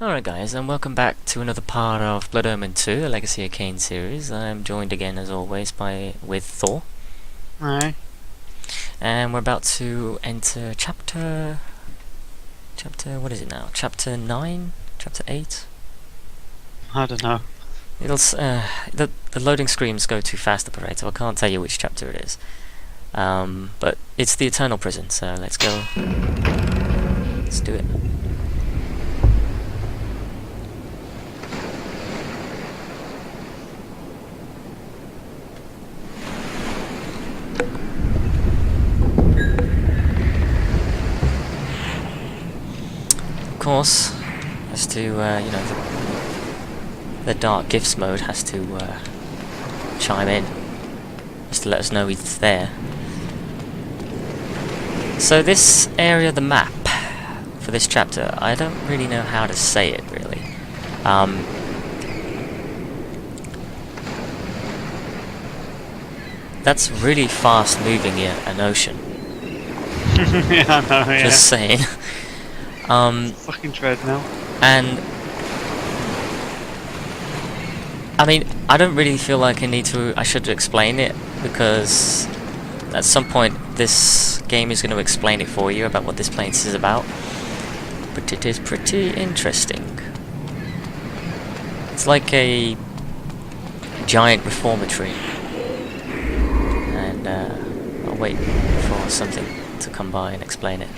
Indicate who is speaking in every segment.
Speaker 1: Alright guys, and welcome back to another part of Blood Omen 2, the Legacy of Kain series. I'm joined again as always with Thor.
Speaker 2: Aye.
Speaker 1: And we're about to enter chapter... what is it now? Chapter 9? Chapter 8?
Speaker 2: I don't know.
Speaker 1: The loading screens go too fast at the rate, so I can't tell you which chapter it is. But it's the Eternal Prison, so let's go. Let's do it. Of course, has to, the Dark Gifts mode has to chime in, just to let us know he's there. So this area of the map, for this chapter, I don't really know how to say it, really. That's really fast moving in an ocean.
Speaker 2: Yeah, I know, yeah.
Speaker 1: Just saying.
Speaker 2: Fucking treadmill.
Speaker 1: And I mean, I don't really feel like I should explain it, because at some point this game is going to explain it for you about what this place is about. But it is pretty interesting. It's like a giant reformatory. And I'll wait for something to come by and explain it.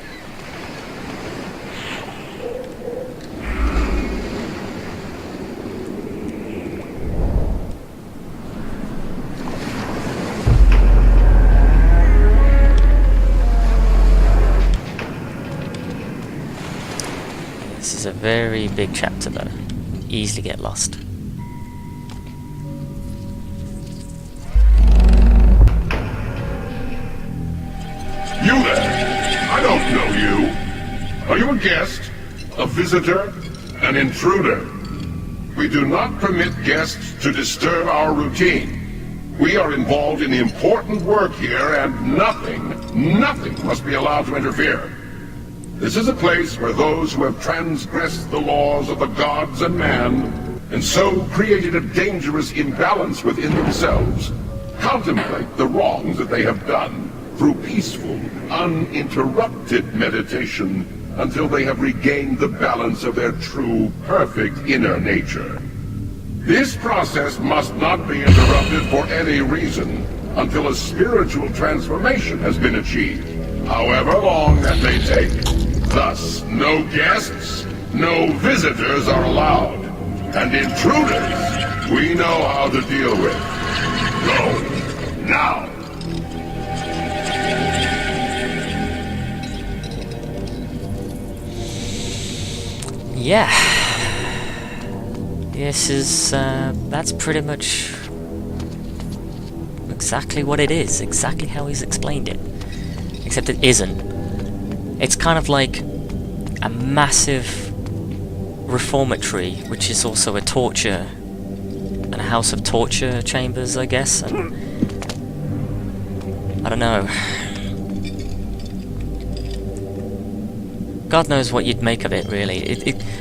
Speaker 1: This is a very big chapter though. Easily get lost.
Speaker 3: You there! I don't know you. Are you a guest? A visitor? An intruder? We do not permit guests to disturb our routine. We are involved in important work here, and nothing must be allowed to interfere. This is a place where those who have transgressed the laws of the gods and man, and so created a dangerous imbalance within themselves, contemplate the wrongs that they have done through peaceful, uninterrupted meditation until they have regained the balance of their true, perfect inner nature. This process must not be interrupted for any reason until a spiritual transformation has been achieved, however long that may take. Thus, no guests, no visitors are allowed, and intruders we know how to deal with. Go, now!
Speaker 1: Yeah. This is, that's pretty much exactly what it is, exactly how he's explained it. Except it isn't. It's kind of like a massive reformatory, which is also a torture, and a house of torture chambers, I guess, and I don't know. God knows what you'd make of it, really.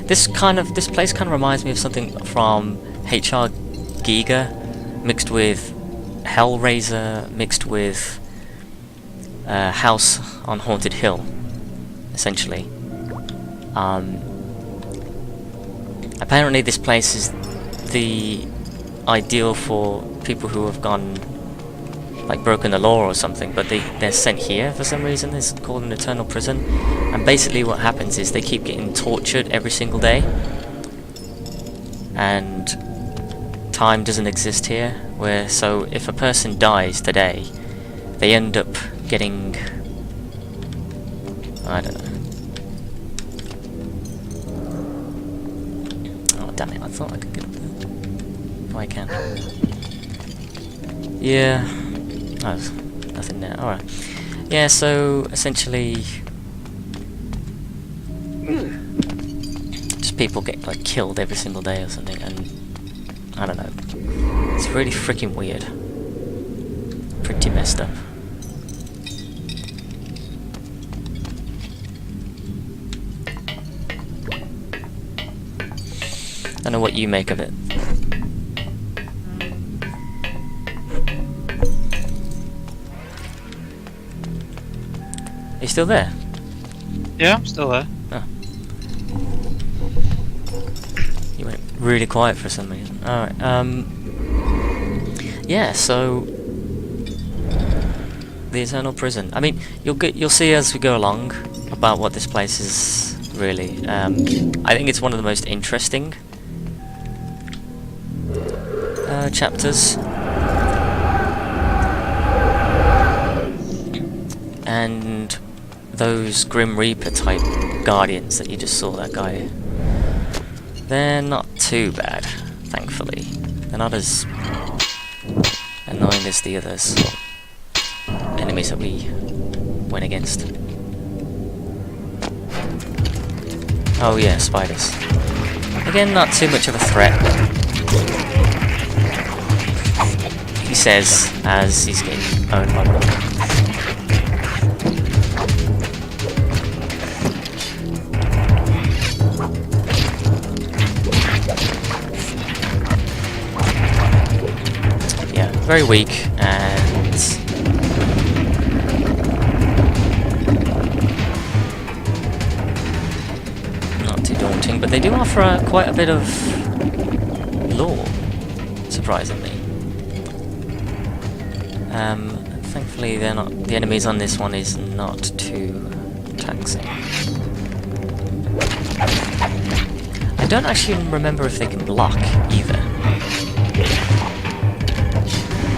Speaker 1: This place kind of reminds me of something from HR Giga, mixed with Hellraiser, mixed with House on Haunted Hill, essentially. Apparently this place is the ideal for people who have gone, like, broken the law or something, but they're sent here for some reason. It's called an eternal prison, and basically what happens is they keep getting tortured every single day, and time doesn't exist here, so if a person dies today, they end up getting, I don't know. Oh damn it, I thought I could get up there. If I can. Yeah. Oh, there's nothing there. Alright. Yeah, so essentially just people get like killed every single day or something, and I don't know. It's really freaking weird. Pretty messed up. Don't know what you make of it. Are you still there?
Speaker 2: Yeah, I'm still there.
Speaker 1: Oh. You went really quiet for some reason. Alright, yeah, so the Eternal Prison. I mean, you'll see as we go along about what this place is really. I think it's one of the most interesting chapters. And those Grim Reaper type guardians that you just saw, that guy, they're not too bad, thankfully. They're not as annoying as the others enemies that we went against. Oh yeah, spiders. Again, not too much of a threat, he says as he's getting owned by one. Very weak and not too daunting, but they do offer quite a bit of lore, surprisingly. Thankfully, they're not. The enemies on this one is not too taxing. I don't actually remember if they can block either.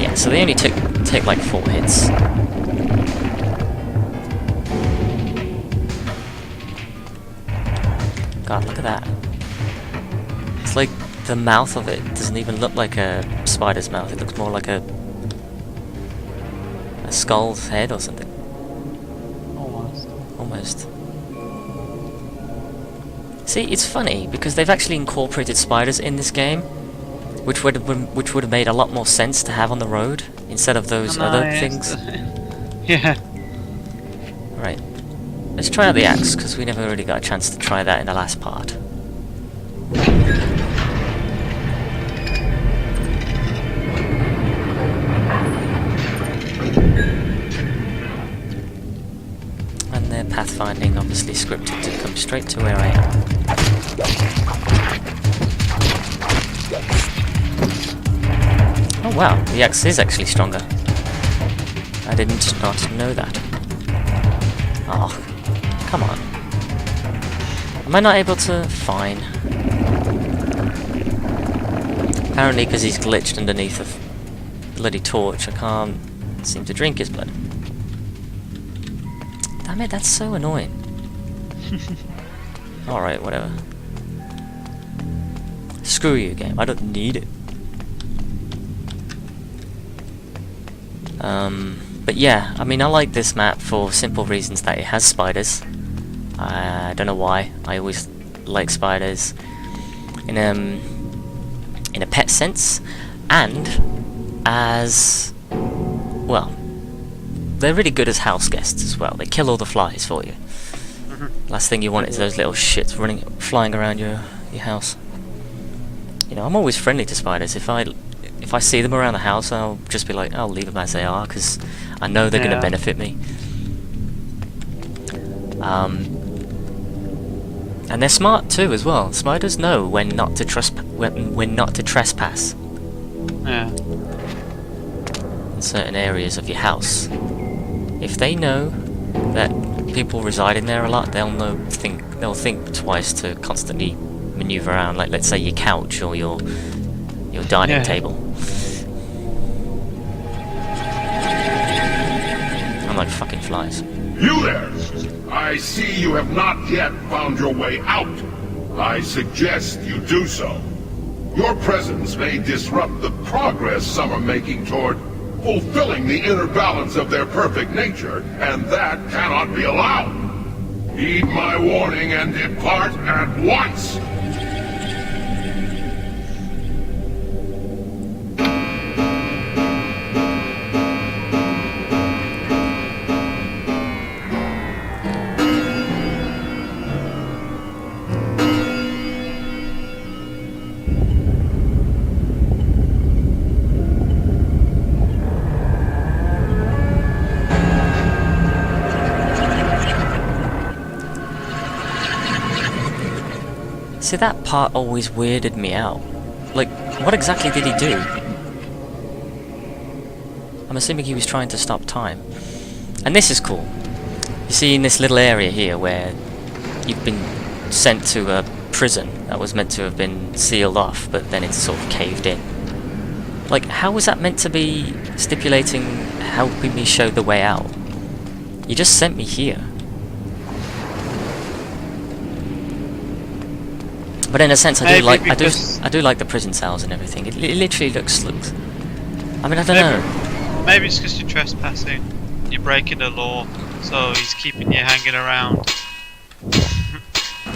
Speaker 1: Yeah, so they only take like 4 hits. God, look at that. It's like the mouth of it doesn't even look like a spider's mouth. It looks more like a skull's head or something. Almost. See, it's funny because they've actually incorporated spiders in this game, which would have made a lot more sense to have on the road instead of those other things.
Speaker 2: Yeah.
Speaker 1: Right. Let's try out the axe because we never really got a chance to try that in the last part. And their pathfinding obviously scripted to come straight to where I am. Oh wow, the axe is actually stronger. I did not know that. Oh, come on. Am I not able to? Fine. Apparently because he's glitched underneath a bloody torch, I can't seem to drink his blood. Damn it, that's so annoying. Alright, whatever. Screw you, game. I don't need it. But yeah, I mean, I like this map for simple reasons that it has spiders. I don't know why. I always like spiders in a pet sense, and as well, they're really good as house guests as well. They kill all the flies for you. Last thing you want is those little shits flying around your house. You know, I'm always friendly to spiders. If I see them around the house, I'll just be like, I'll leave them as they are, because I know they're going to benefit me. And they're smart too, as well. Spiders know when not to trespass.
Speaker 2: Yeah.
Speaker 1: In certain areas of your house. If they know that people reside in there a lot, they'll think twice to constantly maneuver around, like let's say your couch or your dining table. I'm like fucking flies.
Speaker 3: You there! I see you have not yet found your way out. I suggest you do so. Your presence may disrupt the progress some are making toward fulfilling the inner balance of their perfect nature, and that cannot be allowed. Heed my warning and depart at once!
Speaker 1: See, that part always weirded me out. Like, what exactly did he do? I'm assuming he was trying to stop time. And this is cool. You see in this little area here where you've been sent to a prison that was meant to have been sealed off, but then it's sort of caved in. Like, how was that meant to be stipulating helping me show the way out? You just sent me here. But in a sense, I do like the prison cells and everything. It literally looks. I mean, I don't know.
Speaker 2: Maybe it's because you're trespassing. You're breaking the law, so he's keeping you hanging around.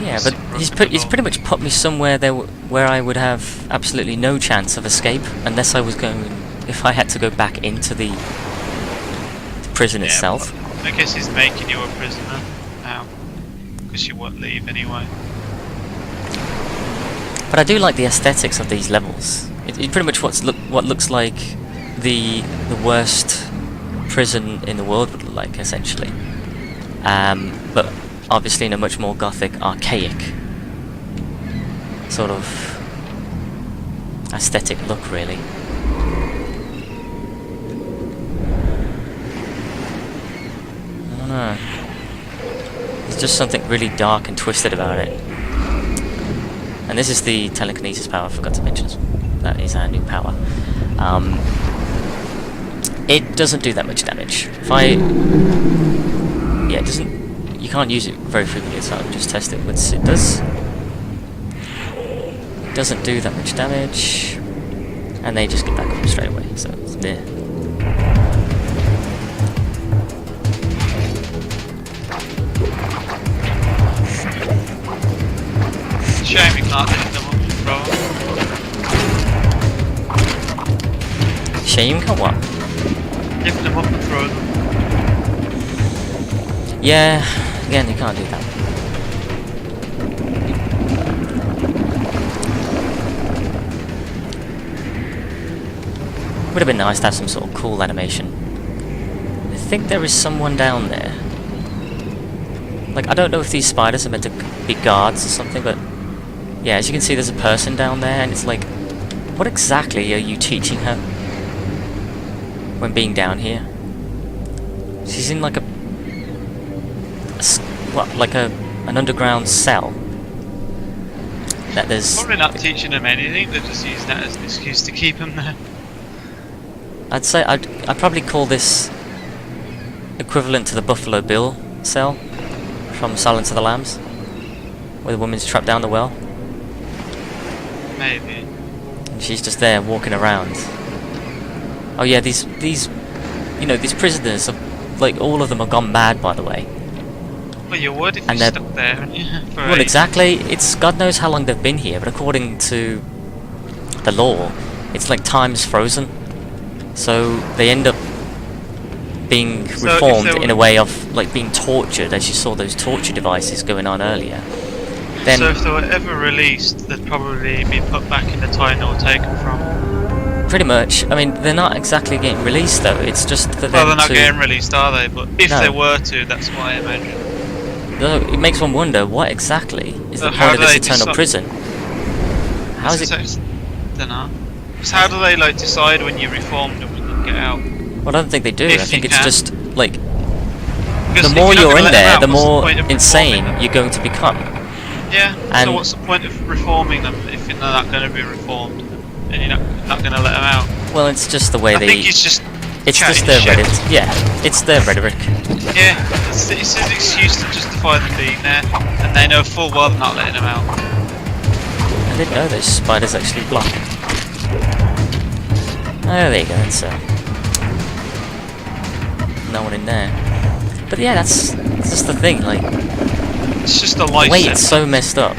Speaker 1: Yeah, but he's pretty much put me somewhere there where I would have absolutely no chance of escape unless I was if I had to go back into the prison itself.
Speaker 2: I guess he's making you a prisoner now, because you won't leave anyway.
Speaker 1: But I do like the aesthetics of these levels. It's pretty much what looks like the worst prison in the world would look like, essentially. But obviously in a much more gothic, archaic sort of aesthetic look, really. I don't know. There's just something really dark and twisted about it. And this is the telekinesis power, I forgot to mention. That is our new power. It doesn't do that much damage. Yeah, it doesn't... You can't use it very frequently, so I'll just test it. It does... It doesn't do that much damage. And they just get back up straight away, so it's there.
Speaker 2: Shame you can't lift them up and throw them.
Speaker 1: Shame you can't what?
Speaker 2: Lift them up and throw them.
Speaker 1: Yeah, again, you can't do that. Would have been nice to have some sort of cool animation. I think there is someone down there. Like, I don't know if these spiders are meant to be guards or something, but yeah, as you can see, there's a person down there, and it's like, what exactly are you teaching her when being down here? She's in like an underground cell. That there's
Speaker 2: probably not teaching them anything. They're just using that as an excuse to keep them there.
Speaker 1: I'd say I'd probably call this equivalent to the Buffalo Bill cell from Silence of the Lambs, where the woman's trapped down the well.
Speaker 2: Maybe.
Speaker 1: And she's just there walking around. Oh yeah, these prisoners are, like, all of them have gone mad, by the way.
Speaker 2: Well, you would if
Speaker 1: and
Speaker 2: you're stuck there.
Speaker 1: Well, exactly. It's God knows how long they've been here, but according to the law, it's like time's frozen. So they end up being reformed in a way of like being tortured, as you saw those torture devices going on earlier. Then,
Speaker 2: so if they were ever released, they'd probably be put back in the time they were taken from.
Speaker 1: Pretty much. I mean, they're not exactly getting released though. It's just for them
Speaker 2: they're not getting released, are they? But if
Speaker 1: No.
Speaker 2: they were to, that's what I imagine.
Speaker 1: No, it makes one wonder what exactly is the point of this eternal prison. How is it?
Speaker 2: Don't know. So how do they like decide when you're reformed and when you get out?
Speaker 1: Well, I don't think they do.
Speaker 2: If
Speaker 1: I think
Speaker 2: you
Speaker 1: it's
Speaker 2: can.
Speaker 1: just like
Speaker 2: Because
Speaker 1: the
Speaker 2: if
Speaker 1: more
Speaker 2: not
Speaker 1: you're
Speaker 2: gonna
Speaker 1: in
Speaker 2: let them
Speaker 1: there,
Speaker 2: out,
Speaker 1: the
Speaker 2: what's
Speaker 1: more
Speaker 2: point of
Speaker 1: insane
Speaker 2: reforming them?
Speaker 1: you're going to become.
Speaker 2: Yeah.
Speaker 1: And
Speaker 2: so what's the point of reforming them if you're not going to be reformed and you're not going to let them out?
Speaker 1: Well, it's just the way
Speaker 2: I think it's just
Speaker 1: their
Speaker 2: shit.
Speaker 1: rhetoric. Yeah, it's their rhetoric.
Speaker 2: Yeah, it's an excuse to justify them being there, and they know full well they're not letting them out.
Speaker 1: I didn't know those spiders actually block. Oh, there you go. It's no one in there. But yeah, that's just the thing. Like,
Speaker 2: It's just a
Speaker 1: the
Speaker 2: life
Speaker 1: way
Speaker 2: sentence.
Speaker 1: it's so messed up.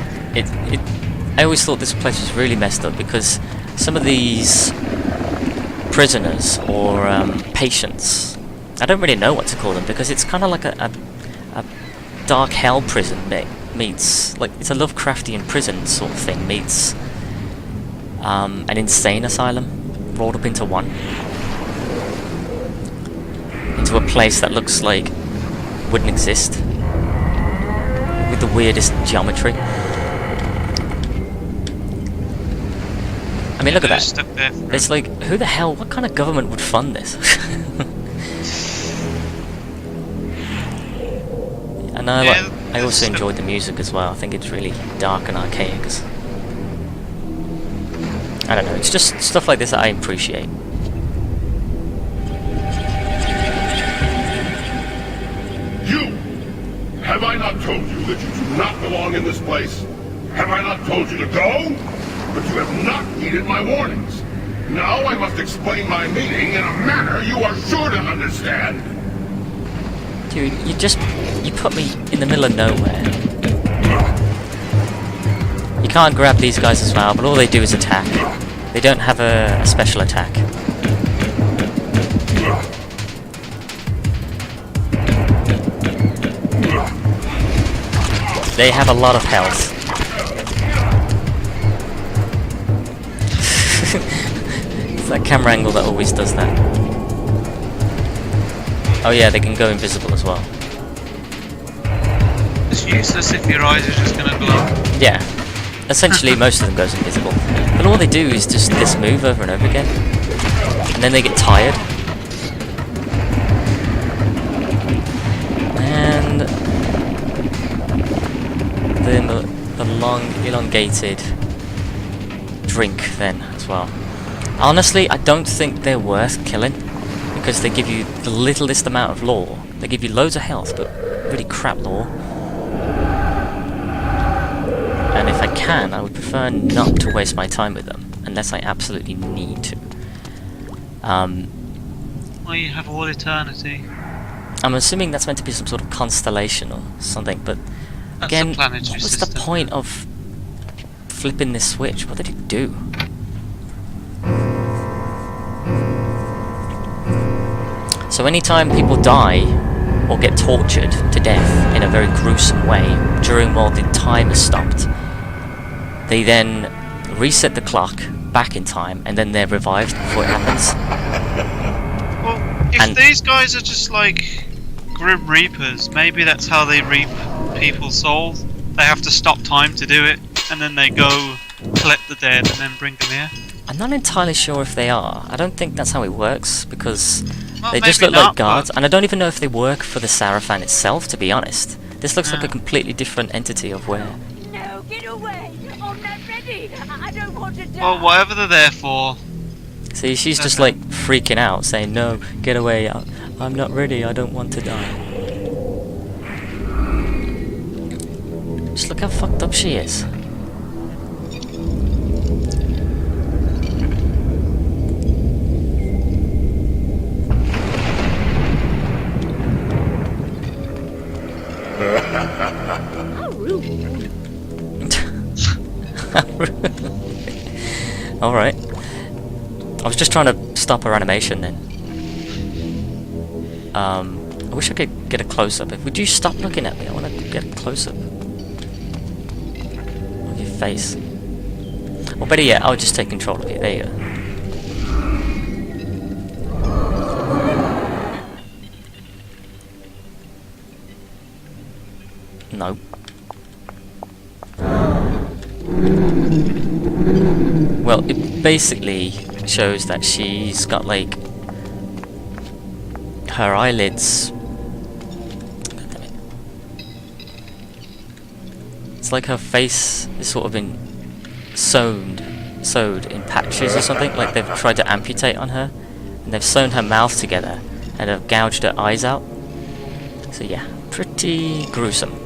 Speaker 1: I always thought this place was really messed up because some of these prisoners or patients, I don't really know what to call them because it's kind of like a dark hell prison meets, like, it's a Lovecraftian prison sort of thing meets an insane asylum rolled up into one, into a place that looks like wouldn't exist, with the weirdest geometry. I mean, look at
Speaker 2: They're
Speaker 1: that.
Speaker 2: just stuck there.
Speaker 1: It's like, who the hell, what kind of government would fund this? And I
Speaker 2: Yeah,
Speaker 1: also
Speaker 2: it's-
Speaker 1: enjoyed the music as well. I think it's really dark and archaic. I don't know, it's just stuff like this that I appreciate.
Speaker 3: You! Have I not told you that you do not belong in this place? Have I not told you to go? But you have not heeded my warnings. Now I must explain my meaning in a manner you are sure to understand.
Speaker 1: Dude, you put me in the middle of nowhere. You can't grab these guys as well, but all they do is attack. They don't have a special attack. They have a lot of health. It's that camera angle that always does that. Oh yeah, they can go invisible as well.
Speaker 2: It's useless if your eyes are just gonna glow.
Speaker 1: Yeah. Essentially most of them goes invisible. But all they do is just this move over and over again. And then they get tired. And the long elongated drink then as well. Honestly, I don't think they're worth killing, because they give you the littlest amount of lore. They give you loads of health, but really crap lore. And if I can, I would prefer not to waste my time with them, unless I absolutely need to.
Speaker 2: Well, you have all eternity.
Speaker 1: I'm assuming that's meant to be some sort of constellation or something, but
Speaker 2: That's
Speaker 1: again,
Speaker 2: a planetary
Speaker 1: what was
Speaker 2: system.
Speaker 1: the point of flipping this switch? What did it do? So anytime people die or get tortured to death in a very gruesome way while the time is stopped, they then reset the clock back in time and then they're revived before it happens.
Speaker 2: Well, if
Speaker 1: And-
Speaker 2: these guys are just like Grim Reapers, maybe that's how they reap people's souls. They have to stop time to do it, and then they go collect the dead and then bring them here.
Speaker 1: I'm not entirely sure if they are. I don't think that's how it works, because
Speaker 2: Well,
Speaker 1: they just
Speaker 2: maybe
Speaker 1: look like
Speaker 2: not,
Speaker 1: guards,
Speaker 2: but-
Speaker 1: and I don't even know if they work for the Sarafan itself, to be honest. This looks like a
Speaker 2: Yeah.
Speaker 1: completely different entity of where...
Speaker 4: No, get away! I'm not ready! I don't want to die!
Speaker 2: Well, whatever they're there for.
Speaker 1: See, she's just like freaking out, saying, no, get away, I'm not ready, I don't want to die. Just look how fucked up she is.
Speaker 4: How rude!
Speaker 1: Alright. I was just trying to stop her animation then. I wish I could get a close-up. Would you stop looking at me? I want to get a close-up of your face. Or better yet, I'll just take control of you. There you go. No. Well, it basically shows that she's got like her eyelids. God damn it. It's like her face is sort of been sewed in patches or something. Like they've tried to amputate on her, and they've sewn her mouth together and have gouged her eyes out. So yeah, pretty gruesome.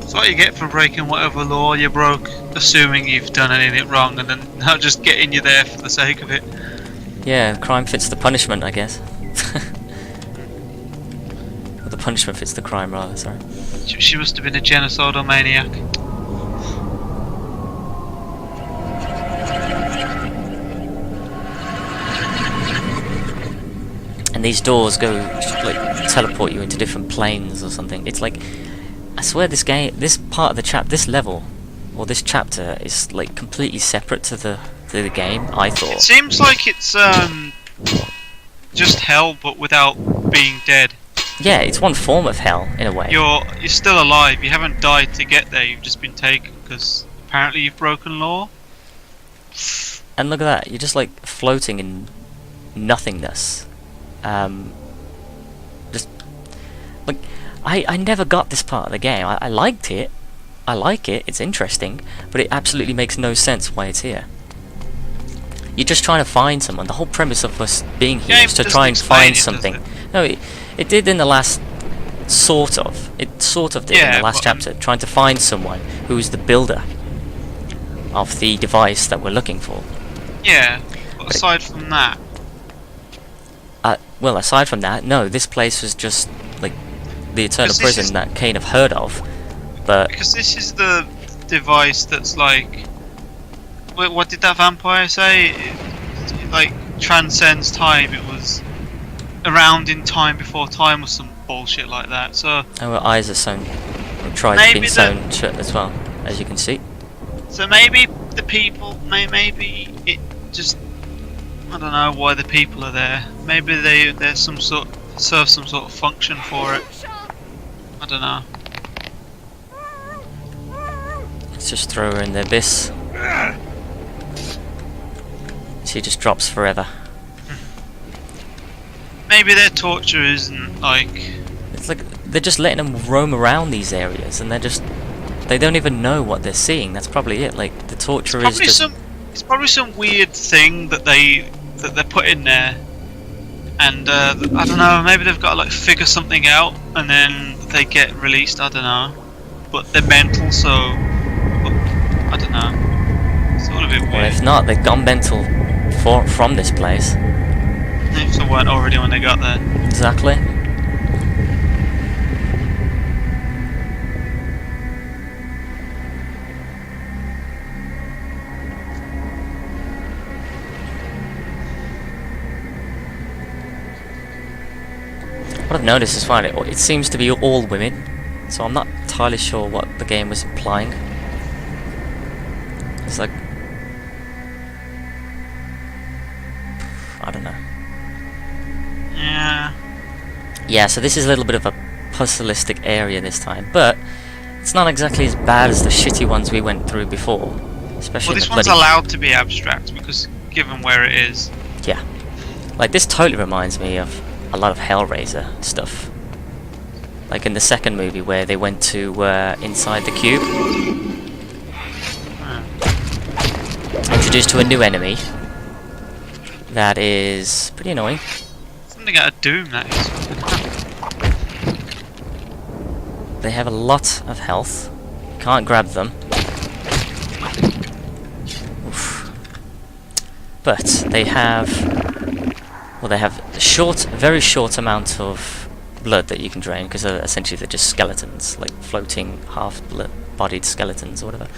Speaker 2: It's what you get for breaking whatever law you broke, assuming you've done anything wrong, and then not just getting you there for the sake of it.
Speaker 1: Yeah, crime fits the punishment, I guess. Or the punishment fits the crime, rather, sorry.
Speaker 2: She must have been a genocidal maniac.
Speaker 1: And these doors go, like, teleport you into different planes or something. It's like, I swear this game, this part of the this level, or this chapter is like completely separate to the game, I
Speaker 2: It
Speaker 1: thought.
Speaker 2: seems like it's just hell, but without being dead.
Speaker 1: Yeah, it's one form of hell, in a way.
Speaker 2: You're still alive. You haven't died to get there. You've just been taken because apparently you've broken law.
Speaker 1: And look at that, you're just like floating in nothingness. Just like I never got this part of the game. I liked it. I like it. It's interesting, but it absolutely makes no sense why it's here. You're just trying to find someone. The whole premise of us being here is to try and find something. No, it did in the last sort of. It sort of did in the last chapter, trying to find someone who's the builder of the device that we're looking for.
Speaker 2: Yeah, but aside from that,
Speaker 1: well, aside from that, no. This place was just like the eternal prison that Cain have heard of, but
Speaker 2: because this is the device that's like, wait, what did that vampire say? It like transcends time. It was around in time before time or some bullshit like that. So
Speaker 1: our eyes are sewn, being sewn shut as well, as you can see.
Speaker 2: So maybe the people, maybe it just, I don't know why the people are there. Maybe there's some sort, serve some sort of function for it. I don't know.
Speaker 1: Let's just throw her in the abyss. She just drops forever.
Speaker 2: Maybe their torture isn't like.
Speaker 1: It's like they're just letting them roam around these areas, and they don't even know what they're seeing. That's probably it. Like the torture is just.
Speaker 2: It's probably some weird thing that they're put in there, and I don't know. Maybe they've got to like figure something out, and then they get released. I don't know, but they're mental, so I don't know. It's all a bit weird.
Speaker 1: Well, if not, they've gone mental from this place.
Speaker 2: If they weren't already when they got there.
Speaker 1: Exactly. What I've noticed is fine. It seems to be all women, so I'm not entirely sure what the game was implying. It's like, I don't know.
Speaker 2: Yeah.
Speaker 1: Yeah, so this is a little bit of a puzzleistic area this time, but it's not exactly as bad as the shitty ones we went through before. Especially
Speaker 2: Well, this one's allowed to be abstract because given where it is.
Speaker 1: Yeah. Like this totally reminds me of a lot of Hellraiser stuff. Like in the second movie where they went to inside the cube. Introduced to a new enemy that is pretty annoying.
Speaker 2: Something out of Doom, that is.
Speaker 1: They have a lot of health. Can't grab them. Oof. But they have, well, they have a very short amount of blood that you can drain, because essentially they're just skeletons, like floating half-bodied skeletons or whatever.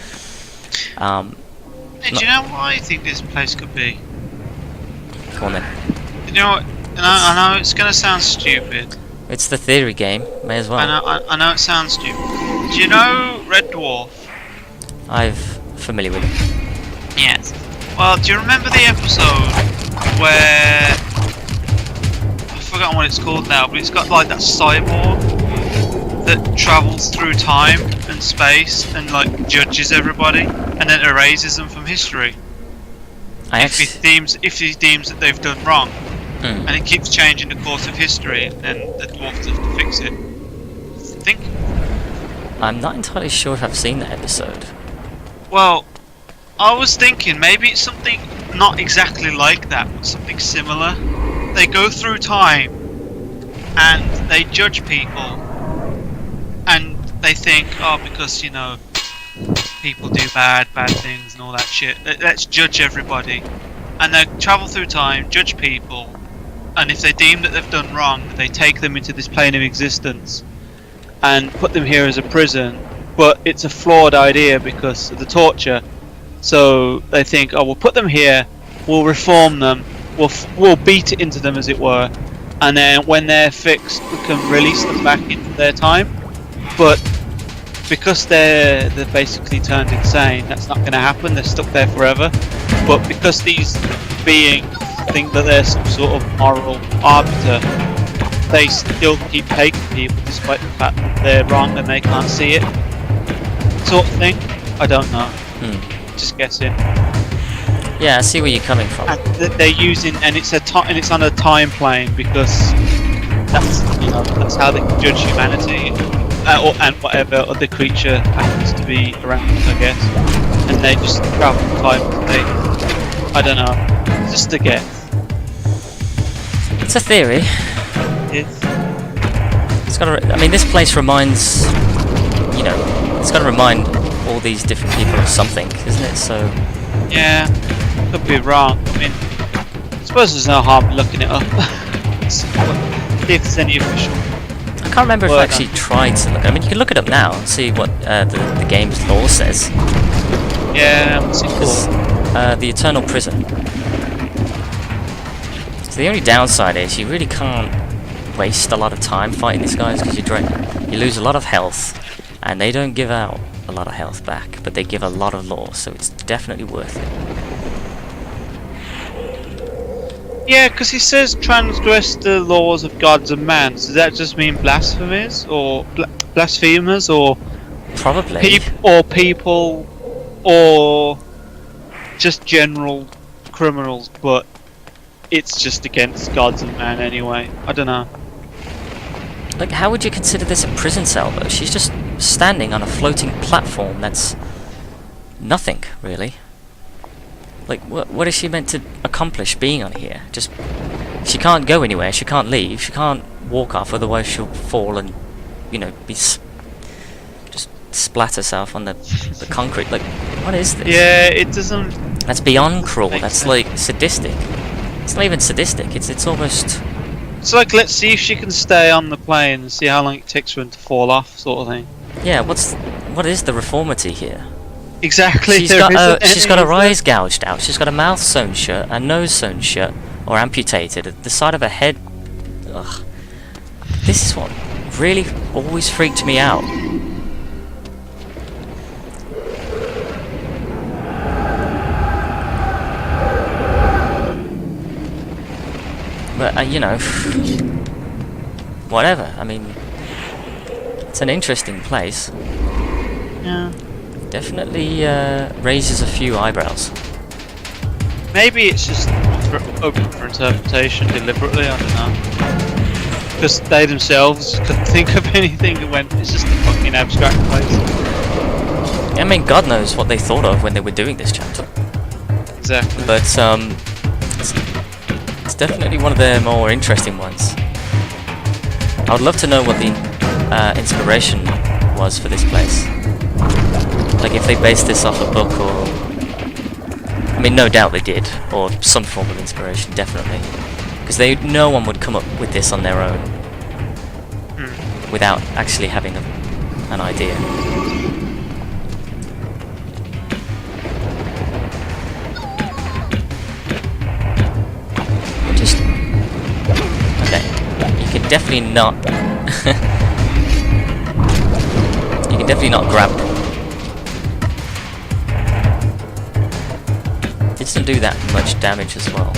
Speaker 2: Hey, do you know what I think this place could be?
Speaker 1: Come on then.
Speaker 2: You know what? I know it's gonna sound stupid.
Speaker 1: It's the theory game, may as well.
Speaker 2: I know it sounds stupid. Do you know Red Dwarf?
Speaker 1: I'm familiar with it.
Speaker 2: Yes. Well, do you remember the episode where I've forgotten what it's called now, but it's got like that cyborg that travels through time and space and like judges everybody and then erases them from history. If he deems that they've done wrong. And it keeps changing the course of history, and then the dwarves have to fix it.
Speaker 1: I'm not entirely sure if I've seen that episode.
Speaker 2: Well, I was thinking maybe it's something not exactly like that, but something similar. They go through time, and they judge people, and they think, oh, because, you know, people do bad things and all that shit, let's judge everybody. And they travel through time, judge people, and if they deem that they've done wrong, they take them into this plane of existence and put them here as a prison. But it's a flawed idea because of the torture. So they think, oh, we'll put them here, we'll reform them, we'll beat it into them, as it were, and then when they're fixed, we can release them back into their time. But because they're basically turned insane, that's not going to happen. They're stuck there forever. But because these beings think that they're some sort of moral arbiter, they still keep taking people despite the fact that they're wrong and they can't see it. Sort of thing. I don't know. Just guessing.
Speaker 1: Yeah, I see where you're coming from.
Speaker 2: and they're using, and it's on a time plane because that's how they can judge humanity, and whatever other creature happens to be around, I guess. And they just travel time. I don't know. It's just a guess.
Speaker 1: It's a theory. It's got to. I mean, this place reminds. It's got to remind all these different people of something, isn't it? So.
Speaker 2: Yeah, could be wrong. I mean, I suppose there's no harm in looking it up. See if there's any official.
Speaker 1: I can't remember if I actually tried to look. I mean, you can look it up now and see what the game's lore says.
Speaker 2: Yeah, what's it called?
Speaker 1: The Eternal Prison. So the only downside is you really can't waste a lot of time fighting these guys because you lose a lot of health, and they don't give out a lot of health back, but they give a lot of lore, so it's definitely worth it.
Speaker 2: Yeah, because he says transgress the laws of gods and man. Does that just mean blasphemers or blasphemers or
Speaker 1: probably
Speaker 2: people or just general criminals? But it's just against gods and man anyway. I don't know.
Speaker 1: Like, how would you consider this a prison cell, though? She's just standing on a floating platform that's nothing, really. Like, what is she meant to accomplish being on here? Just, she can't go anywhere, she can't leave, she can't walk off, otherwise she'll fall and, just splat herself on the concrete. Like, what is this?
Speaker 2: Yeah, it doesn't...
Speaker 1: That's beyond cruel, that's
Speaker 2: sense.
Speaker 1: like sadistic. It's not even sadistic, it's almost...
Speaker 2: It's like, let's see if she can stay on the plane and see how long it takes for him to fall off, sort of thing.
Speaker 1: Yeah, what is the reformity here?
Speaker 2: Exactly.
Speaker 1: She's got her eyes gouged out. She's got a mouth sewn shut, a nose sewn shut, or amputated. The side of her head. Ugh. This is what really always freaked me out. But whatever. I mean, it's an interesting place.
Speaker 2: Yeah.
Speaker 1: Definitely raises a few eyebrows.
Speaker 2: Maybe it's just open for interpretation deliberately, I don't know. Because they themselves couldn't think of anything and went, it's just a fucking abstract place.
Speaker 1: I mean, God knows what they thought of when they were doing this chapter.
Speaker 2: Exactly.
Speaker 1: But it's definitely one of their more interesting ones. I would love to know what the inspiration was for this place. Like, if they based this off a book or... I mean, no doubt they did, or some form of inspiration, definitely. Because no one would come up with this on their own without actually having an idea. Okay, you can definitely not... you can definitely not grab them. It doesn't do that much damage as well,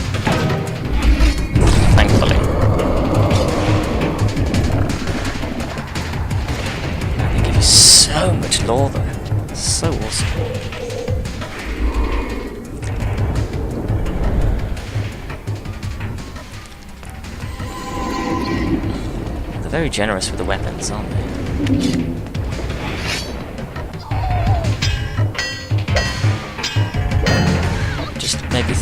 Speaker 1: thankfully. They give you so much lore though, so awesome. They're very generous with the weapons, aren't they? Maybe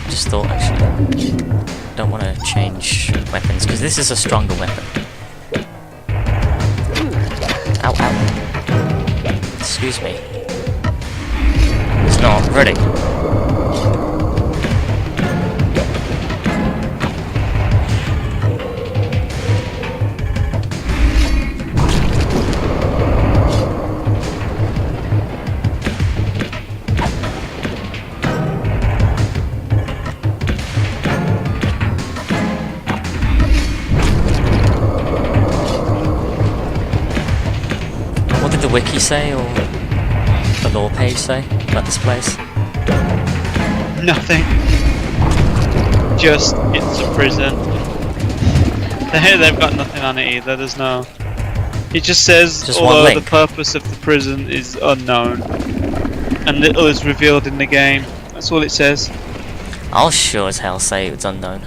Speaker 1: just thought actually don't want to change weapons because this is a stronger weapon. Ow, ow. Excuse me. It's not ready. Wiki say, or the lore page say about this place?
Speaker 2: Nothing. Just, it's a prison. They've got nothing on it either, there's no... It just says,
Speaker 1: just
Speaker 2: although the purpose of the prison is unknown, and little is revealed in the game, That's all it says.
Speaker 1: I'll sure as hell say it's unknown.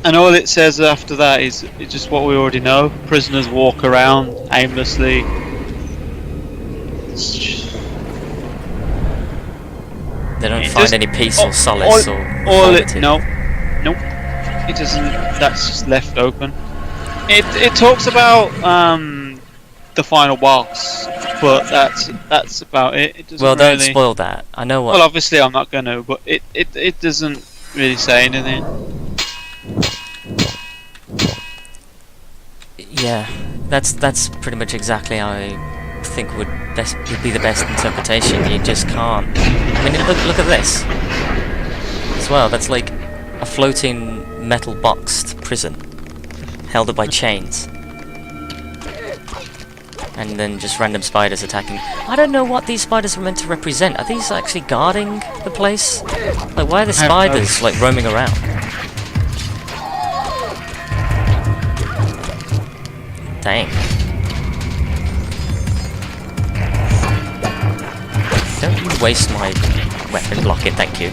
Speaker 2: And all it says after that is it's just what we already know. Prisoners walk around aimlessly.
Speaker 1: They don't
Speaker 2: It
Speaker 1: find
Speaker 2: just-
Speaker 1: any peace or
Speaker 2: all-
Speaker 1: solace or
Speaker 2: all it
Speaker 1: authority.
Speaker 2: nope. It doesn't. That's just left open. It talks about the final boss, but that's about it. It doesn't
Speaker 1: Well, don't
Speaker 2: really.
Speaker 1: spoil that. I know what.
Speaker 2: Well, obviously I'm not going to, but it doesn't really say anything.
Speaker 1: Yeah, that's pretty much exactly how I think would be the best interpretation. You just can't. I mean, look at this as well. That's like a floating metal boxed prison held up by chains, and then just random spiders attacking. I don't know what these spiders are meant to represent. Are these actually guarding the place? Like, why are the spiders like roaming around? Dang. Don't you waste my weapon blocking, thank you.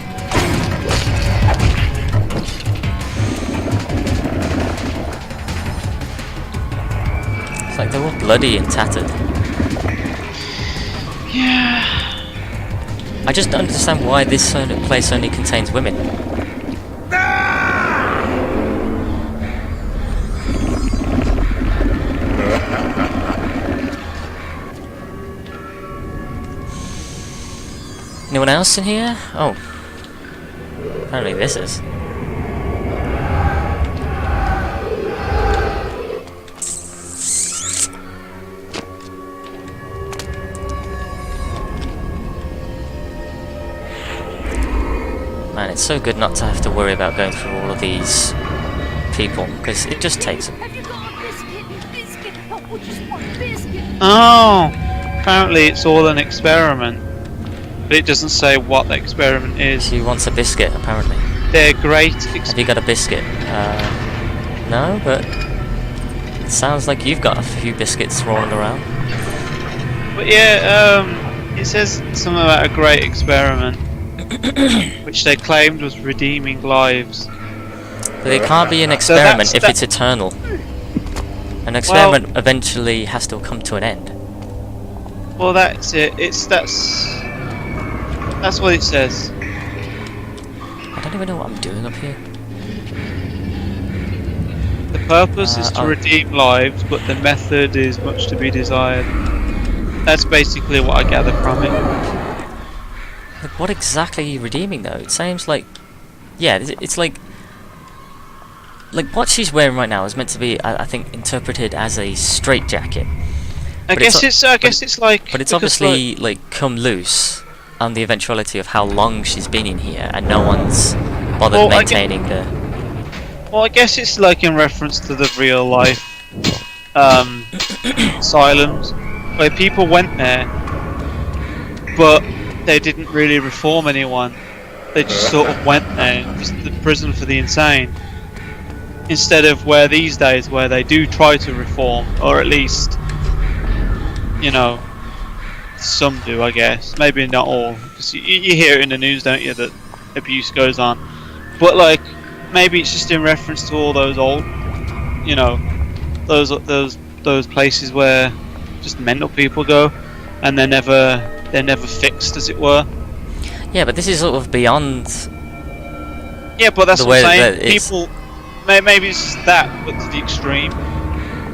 Speaker 1: It's like they're all bloody and tattered.
Speaker 2: Yeah.
Speaker 1: I just don't understand why this place only contains women. Anyone else in here? Oh. Apparently this is. Man, it's so good not to have to worry about going through all of these people, because it just takes them.
Speaker 4: Have you got a biscuit? Biscuit? Oh, we just want biscuit.
Speaker 2: Oh, apparently it's all an experiment, but it doesn't say what the experiment is.
Speaker 1: She wants a biscuit, apparently.
Speaker 2: They're great.
Speaker 1: Have you got a biscuit? No, but it sounds like you've got a few biscuits rolling around.
Speaker 2: But yeah, it says something about a great experiment, which they claimed was redeeming lives.
Speaker 1: But it can't be an
Speaker 2: So
Speaker 1: experiment if
Speaker 2: that's-
Speaker 1: it's eternal. An experiment eventually has to come to an end.
Speaker 2: Well, that's it. That's what it says.
Speaker 1: I don't even know what I'm doing up here.
Speaker 2: The purpose is to
Speaker 1: oh.
Speaker 2: redeem lives, but the method is much to be desired. That's basically what I gather from it.
Speaker 1: Like, what exactly are you redeeming though? It seems like, yeah, it's like what she's wearing right now is meant to be, I think, interpreted as a straitjacket.
Speaker 2: I guess it's like.
Speaker 1: But it's
Speaker 2: because,
Speaker 1: obviously like come loose on the eventuality of how long she's been in here, and no one's bothered
Speaker 2: Well,
Speaker 1: maintaining the.
Speaker 2: Well, I guess it's like in reference to the real life asylums, where people went there, but they didn't really reform anyone. They just sort of went there, just the prison for the insane. Instead of where these days, where they do try to reform, or at least, you know, some do, I guess. Maybe not all, because you hear it in the news, don't you, that abuse goes on. But like, maybe it's just in reference to all those old, you know, those places where just mental people go, and they're never fixed, as it were.
Speaker 1: Yeah, but this is sort of beyond.
Speaker 2: Yeah, but that's
Speaker 1: The
Speaker 2: what I'm
Speaker 1: way
Speaker 2: saying.
Speaker 1: that it's-
Speaker 2: People, maybe it's just that, but to the extreme.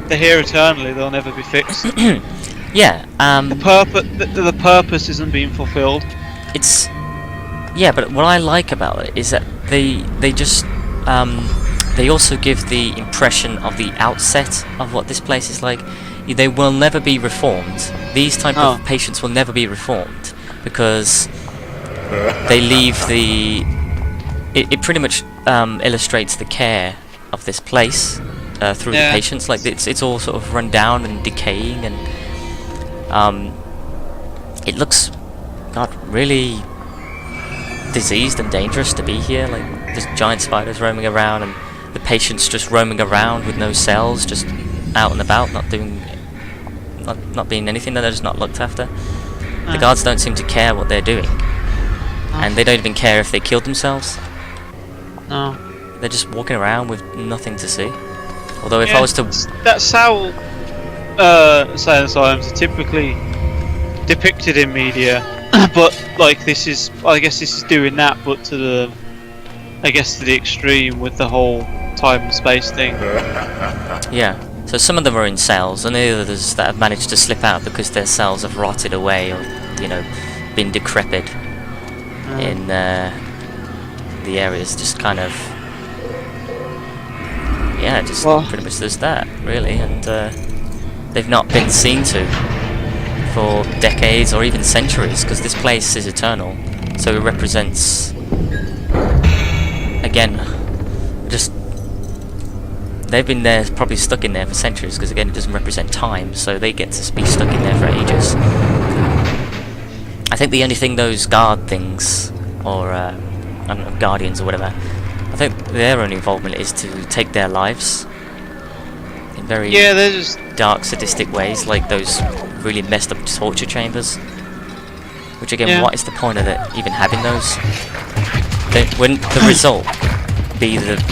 Speaker 2: They're here eternally; they'll never be fixed.
Speaker 1: Yeah,
Speaker 2: The purpose isn't being fulfilled.
Speaker 1: it's. Yeah, but what I like about it is that they just they also give the impression of the outset of what this place is like. They will never be reformed. These type of patients will never be reformed because they leave the. It pretty much illustrates the care of this place through the patients. Like it's all sort of run down and decaying, and it looks, God, really diseased and dangerous to be here. Like there's giant spiders roaming around, and the patients just roaming around with no cells, just out and about, not doing not being anything. They're just not looked after. The guards don't seem to care what they're doing. and they don't even care if they killed themselves.
Speaker 2: No.
Speaker 1: They're just walking around with nothing to see. Although if I was to...
Speaker 2: That's how insane asylums are typically depicted in media. But like this is, I guess this is doing that, but to the, I guess to the extreme with the whole time and space thing.
Speaker 1: Yeah. So some of them are in cells, and the others that have managed to slip out because their cells have rotted away or, you know, been decrepit in the areas. Just kind of, yeah, just pretty much there's that, really, and they've not been seen to for decades or even centuries, because this place is eternal. So it represents, again, just... They've been there, probably stuck in there for centuries, because again it doesn't represent time, so they get to be stuck in there for ages. I think the only thing those guard things, or I don't know, guardians or whatever, I think their only involvement is to take their lives in very
Speaker 2: they're just
Speaker 1: dark, sadistic ways, like those really messed up torture chambers. Which again, what is the point of it, even having those? Wouldn't the result be the...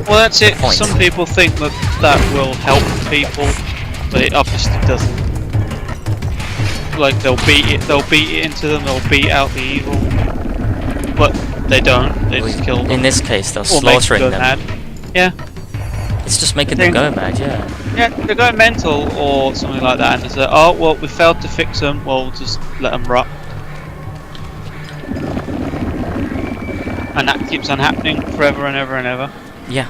Speaker 2: Well, that's it.
Speaker 1: Point.
Speaker 2: Some people think that that will help people, but it obviously doesn't. Like they'll beat it into them. They'll beat out the evil, but they don't. They just kill them.
Speaker 1: In this case, they're
Speaker 2: Or make
Speaker 1: slaughtering them.
Speaker 2: mad. Yeah.
Speaker 1: It's just making them go mad. Yeah.
Speaker 2: Yeah, they're going mental or something like that, and they say, "Oh, well, we failed to fix them. Well, just let them rot." And that keeps on happening forever and ever and ever.
Speaker 1: Yeah.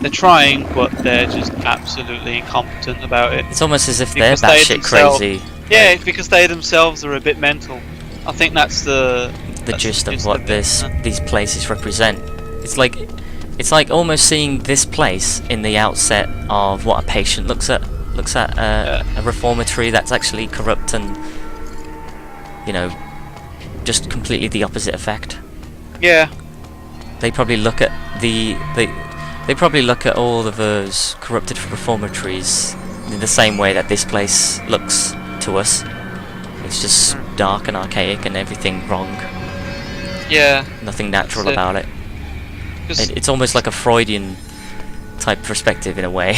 Speaker 2: They're trying, but they're just absolutely incompetent about it.
Speaker 1: It's almost as if they're
Speaker 2: Because they
Speaker 1: batshit
Speaker 2: themselves-
Speaker 1: crazy.
Speaker 2: Yeah, it's because they themselves are a bit mental. I think that's the
Speaker 1: Gist of
Speaker 2: gist
Speaker 1: what
Speaker 2: it,
Speaker 1: these places represent. It's like almost seeing this place in the outset of what a patient looks at a reformatory that's actually corrupt and, you know, just completely the opposite effect.
Speaker 2: Yeah.
Speaker 1: They probably look at they probably look at all of those corrupted reformatories in the same way that this place looks to us. It's just dark and archaic and everything wrong.
Speaker 2: Yeah.
Speaker 1: Nothing natural
Speaker 2: That's it.
Speaker 1: about it. It's almost like a Freudian type perspective in a way.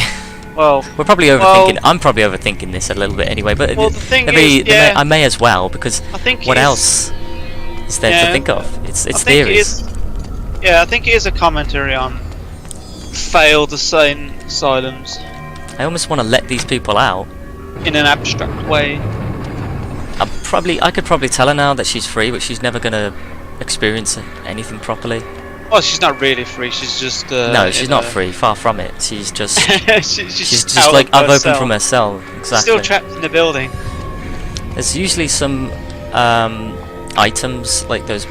Speaker 2: Well,
Speaker 1: We're probably overthinking. I'm probably overthinking this a little bit anyway. But
Speaker 2: well, the thing is,
Speaker 1: I may as well, because
Speaker 2: I think
Speaker 1: what
Speaker 2: it is-
Speaker 1: else is there to think of? It's
Speaker 2: I think
Speaker 1: theories.
Speaker 2: I think it is a commentary on failed asylums
Speaker 1: I almost want to let these people out.
Speaker 2: in an abstract way.
Speaker 1: I could probably tell her now that she's free, but she's never gonna experience anything properly.
Speaker 2: Well, she's not really free. She's just
Speaker 1: No, she's not free. Far from it. She's just
Speaker 2: she's
Speaker 1: just
Speaker 2: out
Speaker 1: like
Speaker 2: of
Speaker 1: I've
Speaker 2: her
Speaker 1: opened
Speaker 2: cell.
Speaker 1: from her cell. Exactly.
Speaker 2: Still trapped in the building.
Speaker 1: There's usually some items like those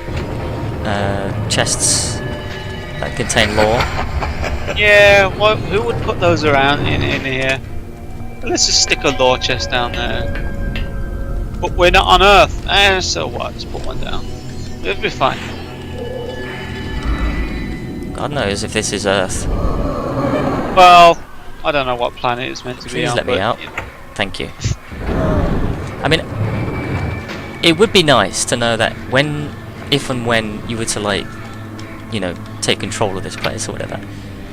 Speaker 1: chests that contain lore.
Speaker 2: Yeah, well, who would put those around in here? Let's just stick a lore chest down there. But we're not on Earth. So what? Just put one down. It'll be fine.
Speaker 1: God knows if this is Earth.
Speaker 2: Well, I don't know what planet it's meant to be
Speaker 1: Please
Speaker 2: on.
Speaker 1: let me
Speaker 2: but,
Speaker 1: out.
Speaker 2: you know.
Speaker 1: Thank you. I mean, it would be nice to know that if and when you were to, like, you know, take control of this place or whatever,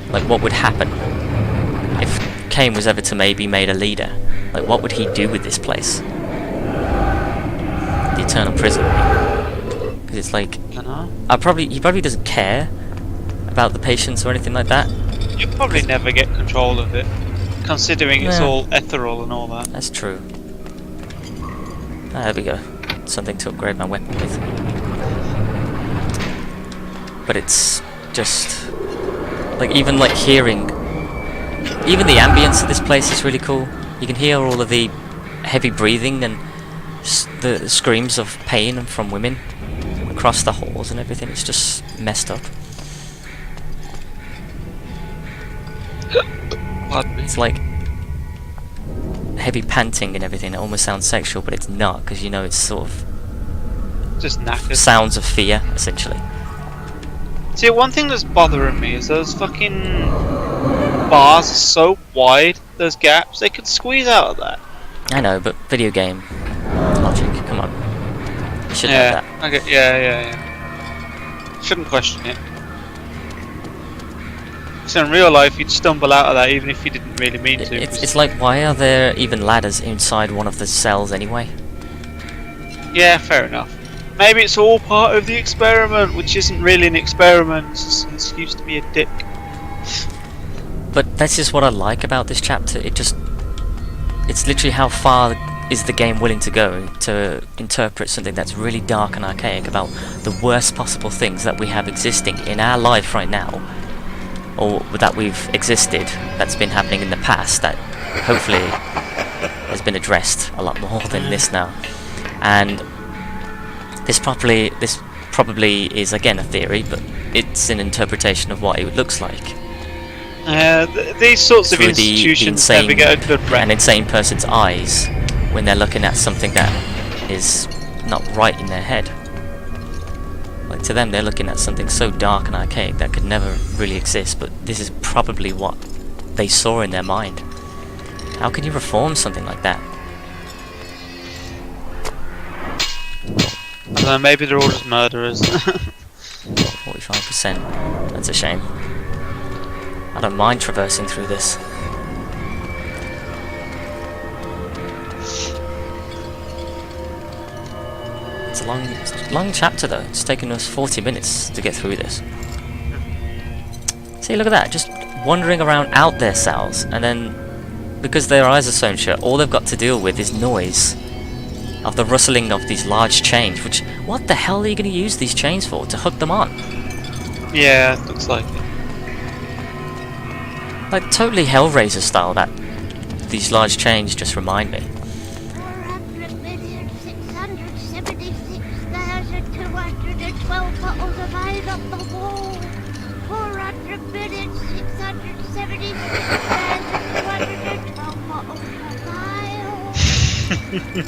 Speaker 1: like, what would happen if Kane was ever to maybe made a leader? Like, what would he do with this place? The eternal prison. Because it's like,
Speaker 2: I don't know.
Speaker 1: he probably doesn't care about the patients or anything like that.
Speaker 2: You'll probably never get control of it, considering it's
Speaker 1: Yeah.
Speaker 2: all ethereal and all that.
Speaker 1: That's true. Ah, there we go. Something to upgrade my weapon with. But it's just like even like hearing, even the ambience of this place is really cool. You can hear all of the heavy breathing and the screams of pain from women across the halls and everything. It's just messed up.
Speaker 2: Pardon me.
Speaker 1: It's like heavy panting and everything. It almost sounds sexual, but it's not, because you know it's sort of
Speaker 2: Just knackered.
Speaker 1: sounds of fear, essentially.
Speaker 2: See, one thing that's bothering me is those fucking bars are so wide, those gaps, they could squeeze out of that.
Speaker 1: I know, but video game logic, come on. You should know that.
Speaker 2: Okay. Yeah. Shouldn't question it. So in real life, you'd stumble out of that even if you didn't really mean to.
Speaker 1: It's like, why are there even ladders inside one of the cells anyway?
Speaker 2: Yeah, fair enough. Maybe it's all part of the experiment, which isn't really an experiment. It's an excuse to be a dick.
Speaker 1: But that's just what I like about this chapter. It's literally how far is the game willing to go to interpret something that's really dark and archaic about the worst possible things that we have existing in our life right now, or that we've existed, that's been happening in the past, that hopefully has been addressed a lot more than this now. And this probably is again a theory, but it's an interpretation of what it looks like.
Speaker 2: These sorts of
Speaker 1: Through
Speaker 2: institutions never get a good rep.
Speaker 1: an insane person's eyes when they're looking at something that is not right in their head. Like, to them, they're looking at something so dark and archaic that could never really exist, but this is probably what they saw in their mind. How can you reform something like that?
Speaker 2: I don't know, maybe they're all just murderers.
Speaker 1: 45%. That's a shame. I don't mind traversing through this. It's a long chapter though. It's taken us 40 minutes to get through this. See, look at that. Just wandering around out their cells, and then because their eyes are sewn shut, all they've got to deal with is noise of the rustling of these large chains. Which, what the hell are you going to use these chains for? To hook them on?
Speaker 2: Yeah, looks like it.
Speaker 1: Like totally Hellraiser style. That these large chains just remind me.
Speaker 4: 400,676,212 bottles of eyes up the wall. 400,676,212 bottles of eyes.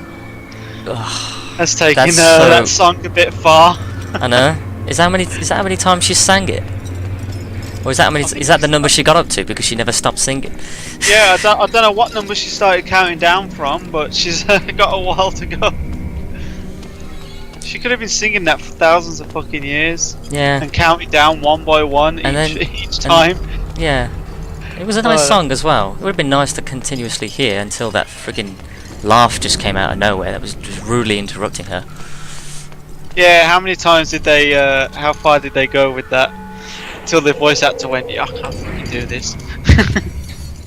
Speaker 2: That's taking
Speaker 1: That's
Speaker 2: that song a bit far.
Speaker 1: I know. Is that how many times she sang it? Or is that the number she got up to because she never stopped singing?
Speaker 2: Yeah, I don't know what number she started counting down from, but she's got a while to go. She could have been singing that for thousands of fucking years.
Speaker 1: Yeah.
Speaker 2: And counting down one by one each time.
Speaker 1: Yeah. It was a nice song as well. It would have been nice to continuously hear until that friggin' laugh just came out of nowhere. That was just rudely interrupting her.
Speaker 2: Yeah, how many times did they, how far did they go with that? Until the voice actor went, yeah, I can't fucking do this.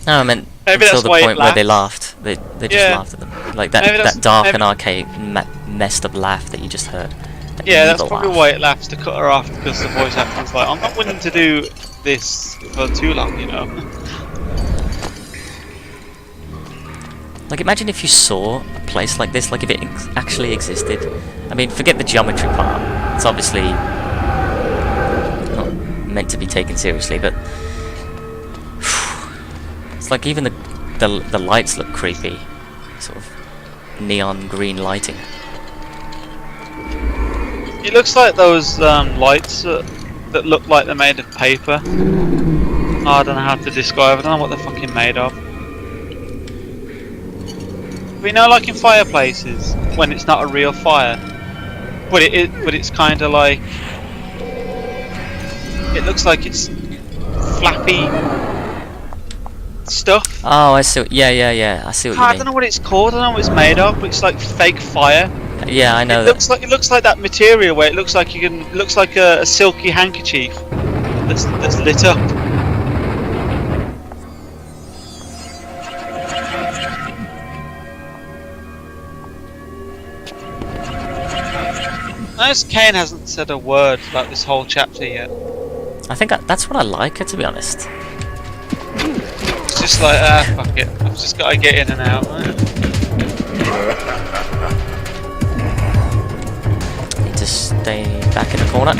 Speaker 1: No, I meant
Speaker 2: Maybe
Speaker 1: until
Speaker 2: that's
Speaker 1: the
Speaker 2: why
Speaker 1: point where they laughed. They just laughed at them. Like that dark and archaic, messed up laugh that you just heard.
Speaker 2: Yeah, that's probably why it laughs to cut her off, because the voice actor was like, I'm not willing to do this for too long, you know.
Speaker 1: Like, imagine if you saw a place like this, like if it actually existed. I mean, forget the geometry part. It's obviously not meant to be taken seriously, but it's like even the lights look creepy, sort of neon green lighting.
Speaker 2: It looks like those lights that look like they're made of paper. Oh, I don't know how to describe it. I don't know what they're fucking made of. But you know, like in fireplaces, when it's not a real fire, but it's kind of like, it looks like it's flappy stuff.
Speaker 1: Oh, I see. Yeah. I see what you mean.
Speaker 2: I don't know what it's called. I don't know what it's made of, but it's like fake fire.
Speaker 1: Yeah, I know
Speaker 2: It looks like that material where it looks like looks like a silky handkerchief that's lit up. Notice Kane hasn't said a word about this whole chapter yet.
Speaker 1: I think that's what I like her, to be honest.
Speaker 2: It's just like, fuck it. I've just got to get in and out.
Speaker 1: Need to stay back in the corner.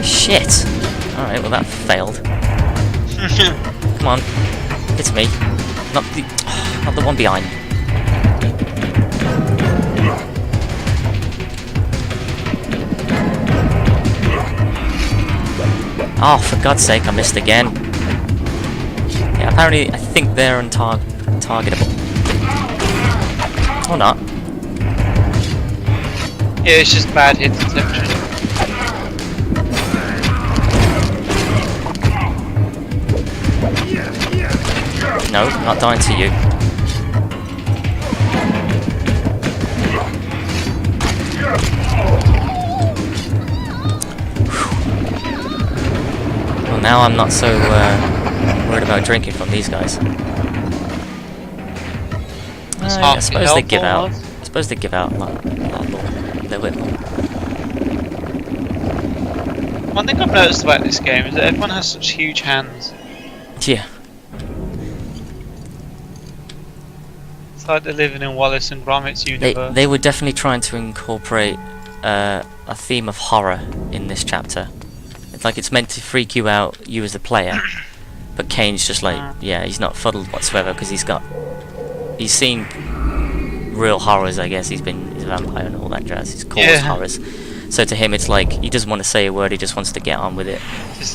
Speaker 1: Shit! Alright, well that failed. Come on. It's me. Not the one behind. Oh, for God's sake, I missed again. Yeah, apparently, I think they're targetable. Or not.
Speaker 2: Yeah, it's just bad hit detection.
Speaker 1: No, not dying to you. Well, now I'm not so worried about drinking from these guys. I suppose they give out. I suppose they give out a lot more, a little bit more.
Speaker 2: One thing I've noticed about this game is that everyone has such huge hands.
Speaker 1: Yeah.
Speaker 2: It's like they're living in Wallace and Gromit's universe.
Speaker 1: They were definitely trying to incorporate a theme of horror in this chapter. It's like it's meant to freak you out, you as the player, but Kane's just like, yeah, he's not fuddled whatsoever because he's seen real horrors, I guess. He's a vampire and all that jazz. He's caused horrors. So to him, it's like he doesn't want to say a word. He just wants to get on with it.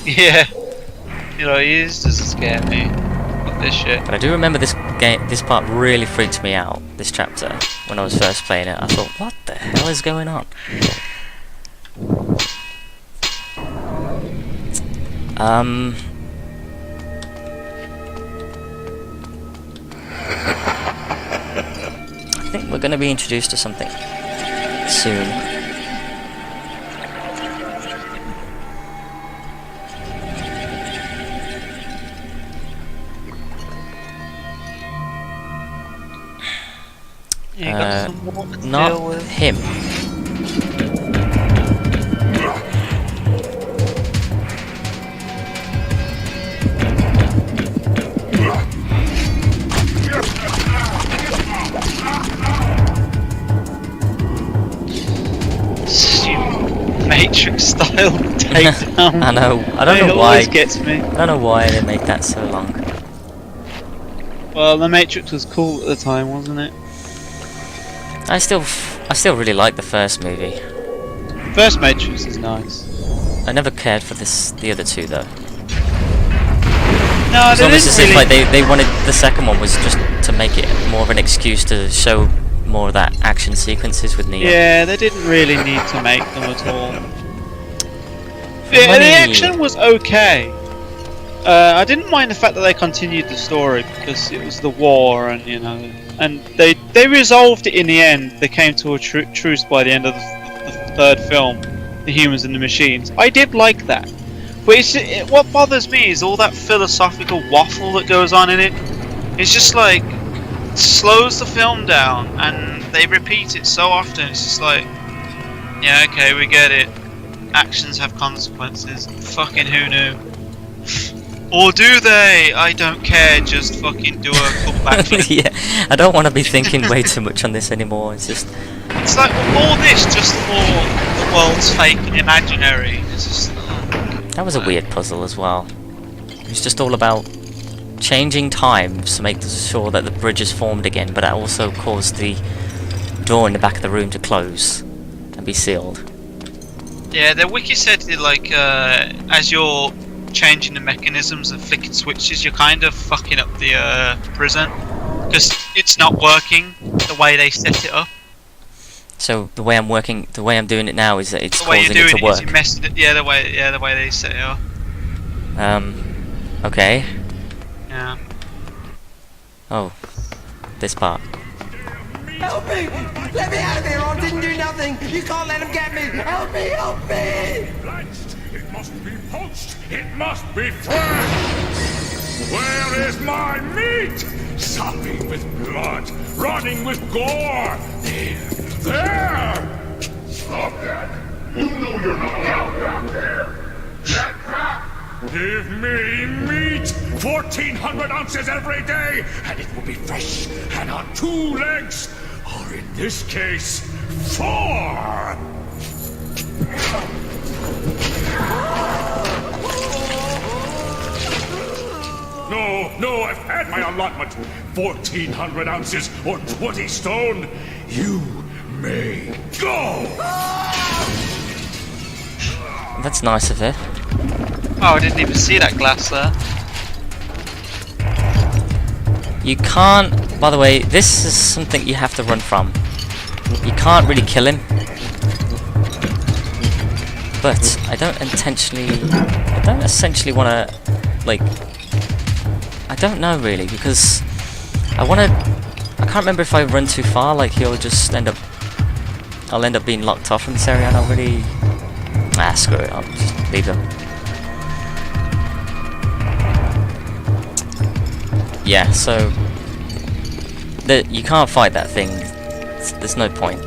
Speaker 2: Yeah, you know, he is just scared me. Fuck this shit.
Speaker 1: But I do remember this part really freaked me out. This chapter, when I was first playing it, I thought, what the hell is going on? I think we're going to be introduced to something soon.
Speaker 2: You got some more to deal
Speaker 1: Not
Speaker 2: with.
Speaker 1: him.
Speaker 2: Matrix style takedown.
Speaker 1: I know. I don't know
Speaker 2: It
Speaker 1: why.
Speaker 2: always gets me.
Speaker 1: I don't know why they make that so long.
Speaker 2: Well, the Matrix was cool at the time, wasn't it?
Speaker 1: I still really like the first movie.
Speaker 2: First Matrix is nice.
Speaker 1: I never cared for the other two though.
Speaker 2: No,
Speaker 1: It's
Speaker 2: they
Speaker 1: almost as
Speaker 2: didn't
Speaker 1: if
Speaker 2: really.
Speaker 1: like they wanted the second one was just to make it more of an excuse to show more of that action sequences with Neo.
Speaker 2: Yeah, they didn't really need to make them at all.
Speaker 1: For money.
Speaker 2: The action was okay. I didn't mind the fact that they continued the story because it was the war, and you know, and they resolved it in the end. They came to a truce by the end of the third film, the humans and the machines. I did like that, but what bothers me is all that philosophical waffle that goes on in it. It's just like slows the film down, and they repeat it so often. It's just like, yeah, okay, we get it. Actions have consequences. Fucking who knew? Or do they? I don't care, just fucking do a comeback.
Speaker 1: Yeah, I don't want to be thinking way too much on this anymore. It's just...
Speaker 2: It's like all this just for the world's fake and imaginary. It's just...
Speaker 1: That was a weird puzzle as well. It was just all about changing times to make sure that the bridge is formed again, but that also caused the door in the back of the room to close and be sealed.
Speaker 2: Yeah, the wiki said that, like, as you're changing the mechanisms and flicking switches, you're kind of fucking up the prison because it's not working the way they set it up.
Speaker 1: So the way I'm doing it now is that it's
Speaker 2: The way
Speaker 1: causing
Speaker 2: you're
Speaker 1: it
Speaker 2: doing
Speaker 1: to
Speaker 2: it is
Speaker 1: work.
Speaker 2: you messed it. Yeah, the way they set it up.
Speaker 1: Okay.
Speaker 2: Yeah.
Speaker 1: Oh, this part.
Speaker 5: Help me! Let me out of here! I didn't do nothing! You can't let him get me! Help me! Help me!
Speaker 6: Blanched! It must be poached! It must be fresh! Where is my meat? Sopping with blood, running with gore! There!
Speaker 3: Stop that! You know you're not allowed down there! That crap!
Speaker 6: Give me meat! 1,400 ounces every day, and it will be fresh and on 2 legs! Or in this case, 4! No, I've had my allotment. 1,400 ounces or 20 stone. You may go!
Speaker 1: That's nice of it.
Speaker 2: Oh, I didn't even see that glass there.
Speaker 1: You can't... By the way, this is something you have to run from. You can't really kill him. But I don't essentially want to, like... I don't know really, because I can't remember if I run too far, like he'll just I'll end up being locked off in this area and I'll really... screw it, I'll just leave them. Yeah, so... you can't fight that thing. There's no point.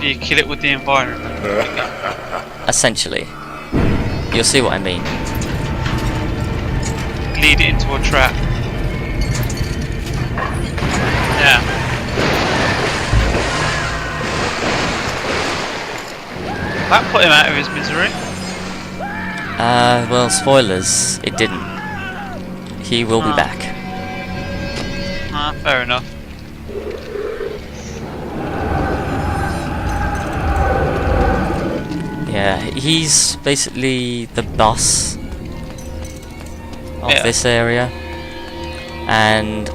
Speaker 2: You kill it with the environment.
Speaker 1: Essentially. You'll see what I mean.
Speaker 2: Lead it into a trap. Yeah. That put him out of his misery.
Speaker 1: Well, spoilers, it didn't. He will be back.
Speaker 2: Fair enough.
Speaker 1: Yeah, he's basically the boss of this area, and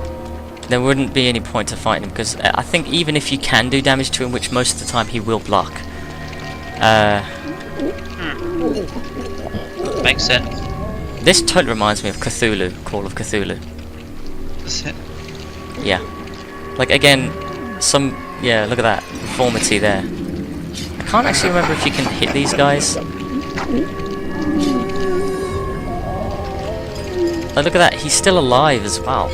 Speaker 1: there wouldn't be any point to fighting him, because I think even if you can do damage to him, which most of the time he will block,
Speaker 2: Makes sense.
Speaker 1: this totally reminds me of Cthulhu, Call of Cthulhu.
Speaker 2: That's it.
Speaker 1: Yeah. Like, again, yeah, look at that, deformity there. I can't actually remember if you can hit these guys. Oh, look at that, he's still alive as well.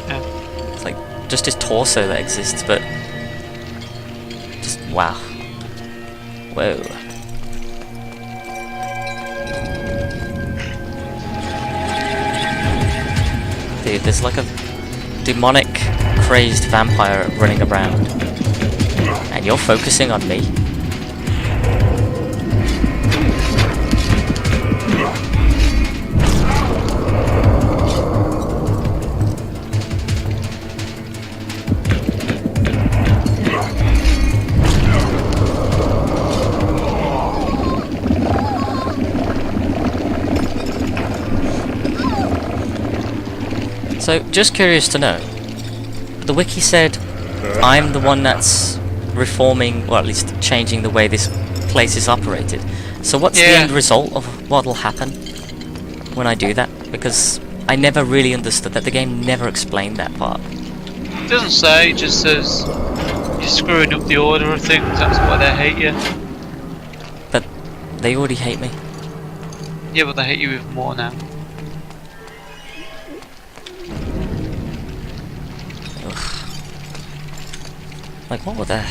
Speaker 2: Yeah.
Speaker 1: It's like just his torso that exists, but just wow. Whoa. Dude, there's like a demonic, crazed vampire running around, and you're focusing on me. So, just curious to know, the wiki said I'm the one that's reforming, or at least changing the way this place is operated. So what's the end result of what'll happen when I do that? Because I never really understood that. The game never explained that part.
Speaker 2: It doesn't say, it just says you're screwing up the order of things, that's why they hate you.
Speaker 1: But they already hate me.
Speaker 2: Yeah, but they hate you even more now.
Speaker 1: Like, what were they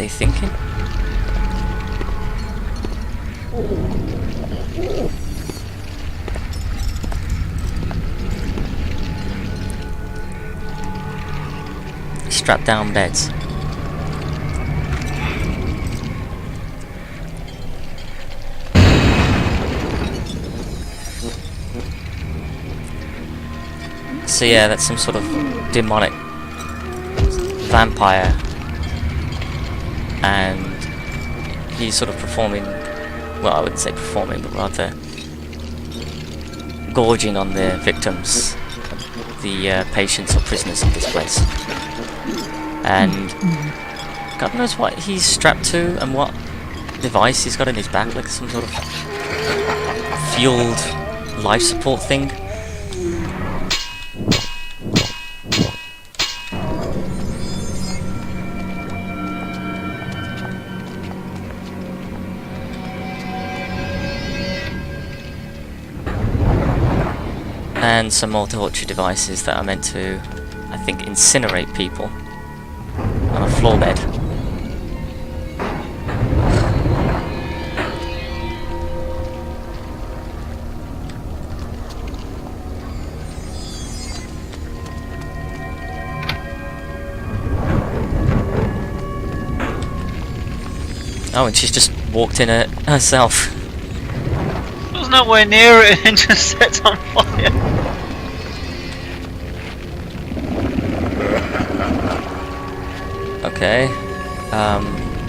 Speaker 1: thinking? Strap down beds. So yeah, that's some sort of demonic vampire, and he's sort of performing, well, I wouldn't say performing, but rather gorging on the victims, the patients or prisoners of this place. And God knows what he's strapped to and what device he's got in his back, like some sort of fueled life support thing. And some more torture devices that are meant to, I think, incinerate people on a floor bed. Oh, and she's just walked in it herself.
Speaker 2: I was nowhere near it and just set on fire.
Speaker 1: Okay,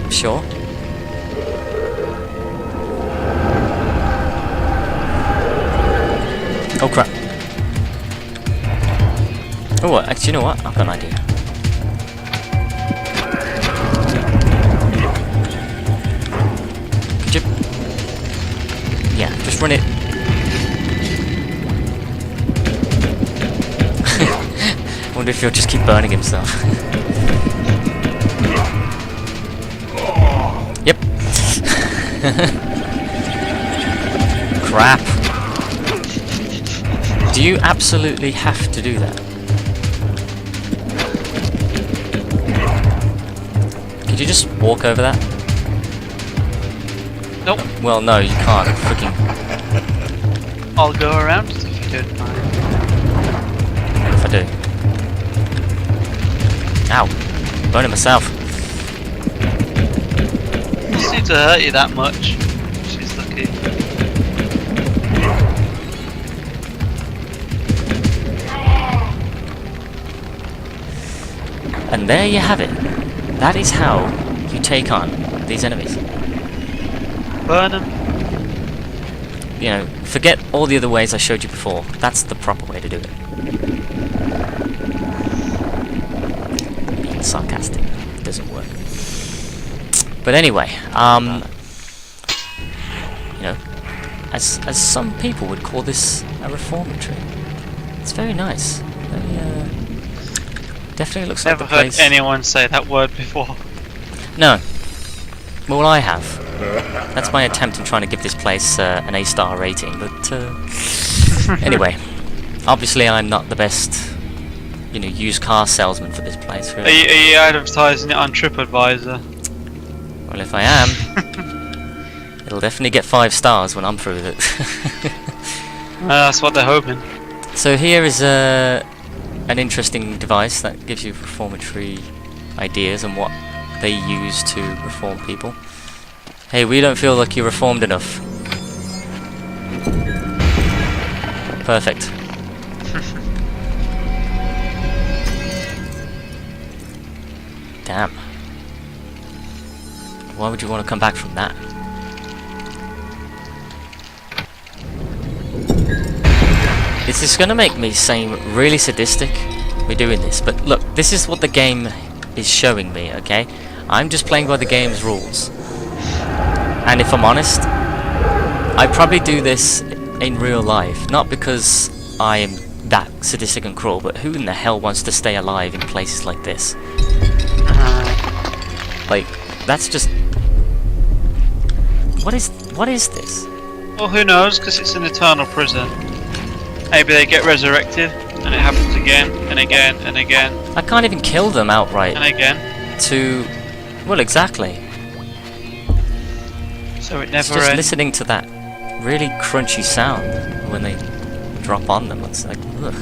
Speaker 1: sure. Oh crap. Oh, actually, you know what? I've got an idea. Could you... Yeah, just run it. I wonder if he'll just keep burning himself. Yep. Crap. Do you absolutely have to do that? Could you just walk over that?
Speaker 2: Nope.
Speaker 1: Well, no, you can't. Freaking.
Speaker 2: I'll go around it if you don't mind.
Speaker 1: What if I do? Ow. Burning myself.
Speaker 2: Doesn't seem to hurt you that much. She's lucky.
Speaker 1: And there you have it. That is how you take on these enemies.
Speaker 2: Burn them.
Speaker 1: You know, forget all the other ways I showed you before. That's the proper way to do it. Being sarcastic doesn't work. But anyway, you know, as some people would call this a reformatory. It's very nice. Very, definitely looks like
Speaker 2: Never
Speaker 1: the
Speaker 2: heard
Speaker 1: place.
Speaker 2: anyone say that word before.
Speaker 1: No. Well, I have. That's my attempt in trying to give this place an A-star rating, but anyway, obviously I'm not the best, you know, used car salesman for this place. Really.
Speaker 2: Are you advertising it on TripAdvisor?
Speaker 1: Well, if I am, it'll definitely get 5 stars when I'm through with it.
Speaker 2: That's what they're hoping.
Speaker 1: So here is an interesting device that gives you reformatory ideas and what they use to reform people. Hey, we don't feel like you're reformed enough. Perfect. Damn. Why would you want to come back from that? This is gonna make me seem really sadistic. We're doing this, but look, this is what the game is showing me, okay? I'm just playing by the game's rules. And if I'm honest, I probably do this in real life, not because I am that sadistic and cruel, but who in the hell wants to stay alive in places like this? Like, that's just... What is this?
Speaker 2: Well, who knows, because it's an eternal prison. Maybe they get resurrected, and it happens again, and again, and again.
Speaker 1: I can't even kill them outright.
Speaker 2: And again.
Speaker 1: Well, exactly.
Speaker 2: So it
Speaker 1: It's
Speaker 2: never
Speaker 1: just
Speaker 2: ends.
Speaker 1: listening to that really crunchy sound when they drop on them. It's like, ugh.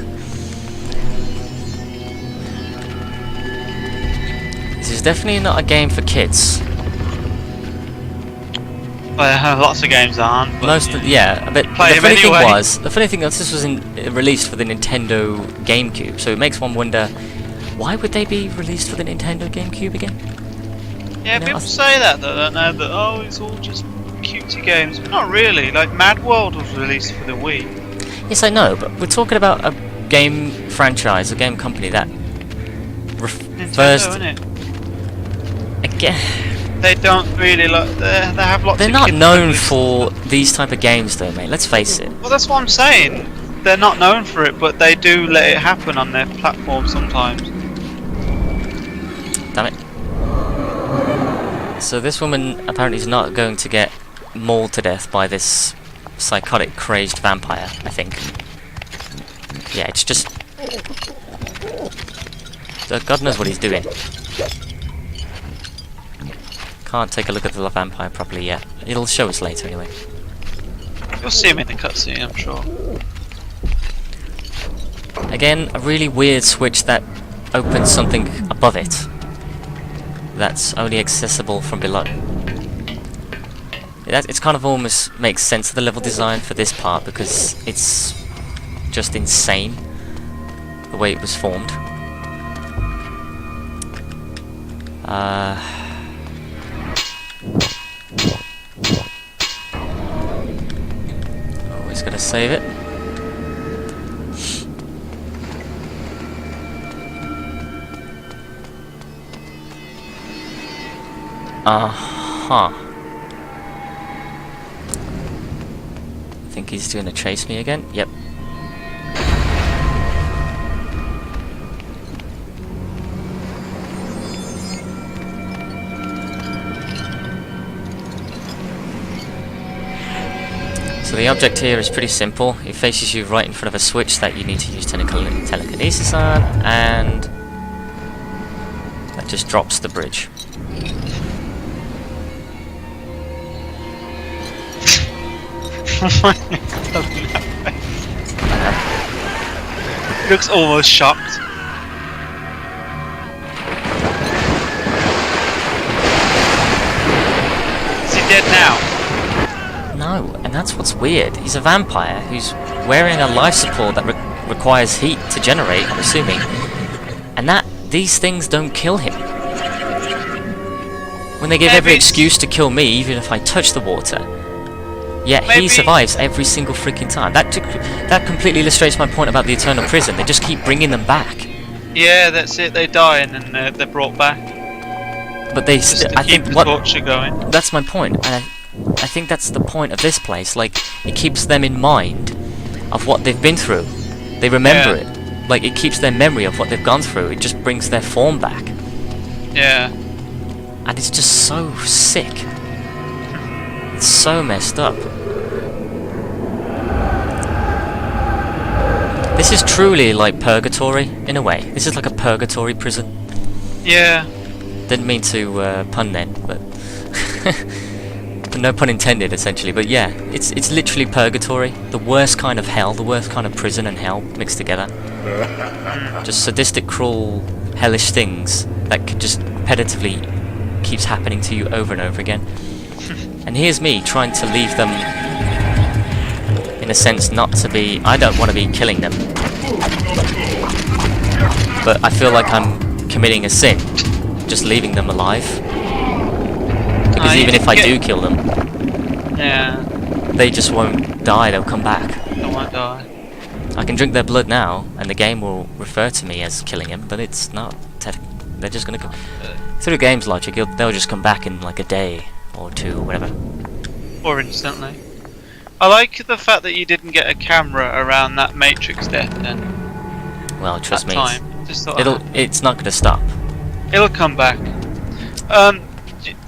Speaker 1: This is definitely not a game for kids.
Speaker 2: Well, lots of games aren't. But
Speaker 1: Yeah, but
Speaker 2: Play
Speaker 1: the
Speaker 2: them
Speaker 1: funny
Speaker 2: anyway.
Speaker 1: the funny thing was this was released for the Nintendo GameCube, so it makes one wonder, why would they be released for the Nintendo GameCube again?
Speaker 2: Yeah,
Speaker 1: You know,
Speaker 2: people say that, though, don't they? That, oh, it's all just cutesy games. But not really. Like, Mad World was released for the Wii.
Speaker 1: Yes, I know, but we're talking about a game franchise, a game company that refers
Speaker 2: Nintendo,
Speaker 1: to...
Speaker 2: innit?
Speaker 1: Again,
Speaker 2: They don't really like. They have lots
Speaker 1: they're
Speaker 2: of
Speaker 1: not
Speaker 2: kids
Speaker 1: known
Speaker 2: movies.
Speaker 1: for these type of games though, mate, let's face it.
Speaker 2: Well, that's what I'm saying. They're not known for it, but they do let it happen on their platform sometimes.
Speaker 1: Damn it. So this woman apparently is not going to get mauled to death by this psychotic, crazed vampire, I think. Yeah, it's just... God knows what he's doing. Can't take a look at the vampire properly yet. It'll show us later anyway.
Speaker 2: You'll see him in the cutscene, I'm sure.
Speaker 1: Again, a really weird switch that opens something above it. That's only accessible from below. It's kind of almost makes sense of the level design for this part because it's just insane the way it was formed. Always gotta save it. Uh-huh. I think he's going to chase me again. Yep. So the object here is pretty simple. It faces you right in front of a switch that you need to use telekinesis on, and that just drops the bridge.
Speaker 2: He looks almost shocked. Is he dead now?
Speaker 1: No, and that's what's weird. He's a vampire who's wearing a life support that requires heat to generate, I'm assuming, and these things don't kill him. When they give every excuse to kill me, even if I touch the water, yet he survives every single freaking time. That completely illustrates my point about the eternal prison. They just keep bringing them back.
Speaker 2: Yeah, that's it. They die and then they're brought back.
Speaker 1: But they
Speaker 2: Just to
Speaker 1: I
Speaker 2: keep
Speaker 1: think
Speaker 2: the torture going.
Speaker 1: that's my point. And I think that's the point of this place. Like, it keeps them in mind of what they've been through. They remember it. Like, it keeps their memory of what they've gone through. It just brings their form back.
Speaker 2: Yeah.
Speaker 1: And it's just so sick. It's so messed up. This is truly like purgatory, in a way. This is like a purgatory prison.
Speaker 2: Yeah.
Speaker 1: Didn't mean to pun then, but no pun intended, essentially. But yeah, it's literally purgatory, the worst kind of hell, the worst kind of prison and hell mixed together. Just sadistic, cruel, hellish things that could just repetitively keeps happening to you over and over again. And here's me trying to leave them, in a sense, not to be. I don't want to be killing them, but I feel like I'm committing a sin, just leaving them alive. Because even if I do kill them, they just won't die, they'll come back.
Speaker 2: They won't die.
Speaker 1: I can drink their blood now, and the game will refer to me as killing him, but it's not. They're just gonna come. Through the game's logic, they'll just come back in like a day or two, or whatever.
Speaker 2: Or instantly. I like the fact that you didn't get a camera around that Matrix death then.
Speaker 1: Well, trust me, it's not gonna stop.
Speaker 2: It'll come back. I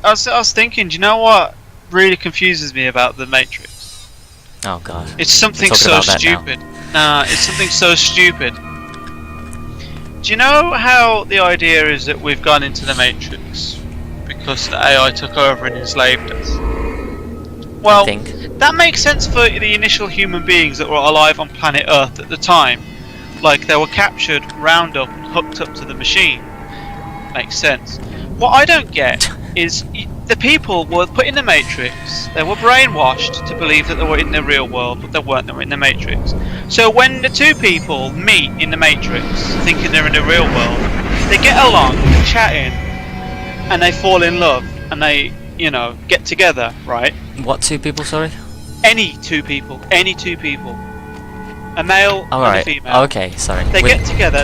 Speaker 2: was thinking, do you know what really confuses me about the Matrix?
Speaker 1: Oh god.
Speaker 2: It's something so stupid. Nah, it's something so stupid. Do you know how the idea is that we've gone into the Matrix because the AI took over and enslaved us? Well, that makes sense for the initial human beings that were alive on planet Earth at the time. Like, they were captured, round up, and hooked up to the machine. Makes sense. What I don't get is the people were put in the Matrix, they were brainwashed to believe that they were in the real world, but they weren't, they were in the Matrix. So when the two people meet in the Matrix, thinking they're in the real world, they get along, they're chatting, and they fall in love, and they, you know, get together, right?
Speaker 1: What two people, sorry?
Speaker 2: Any two people. A male and a female.
Speaker 1: Oh, okay, sorry.
Speaker 2: They get together,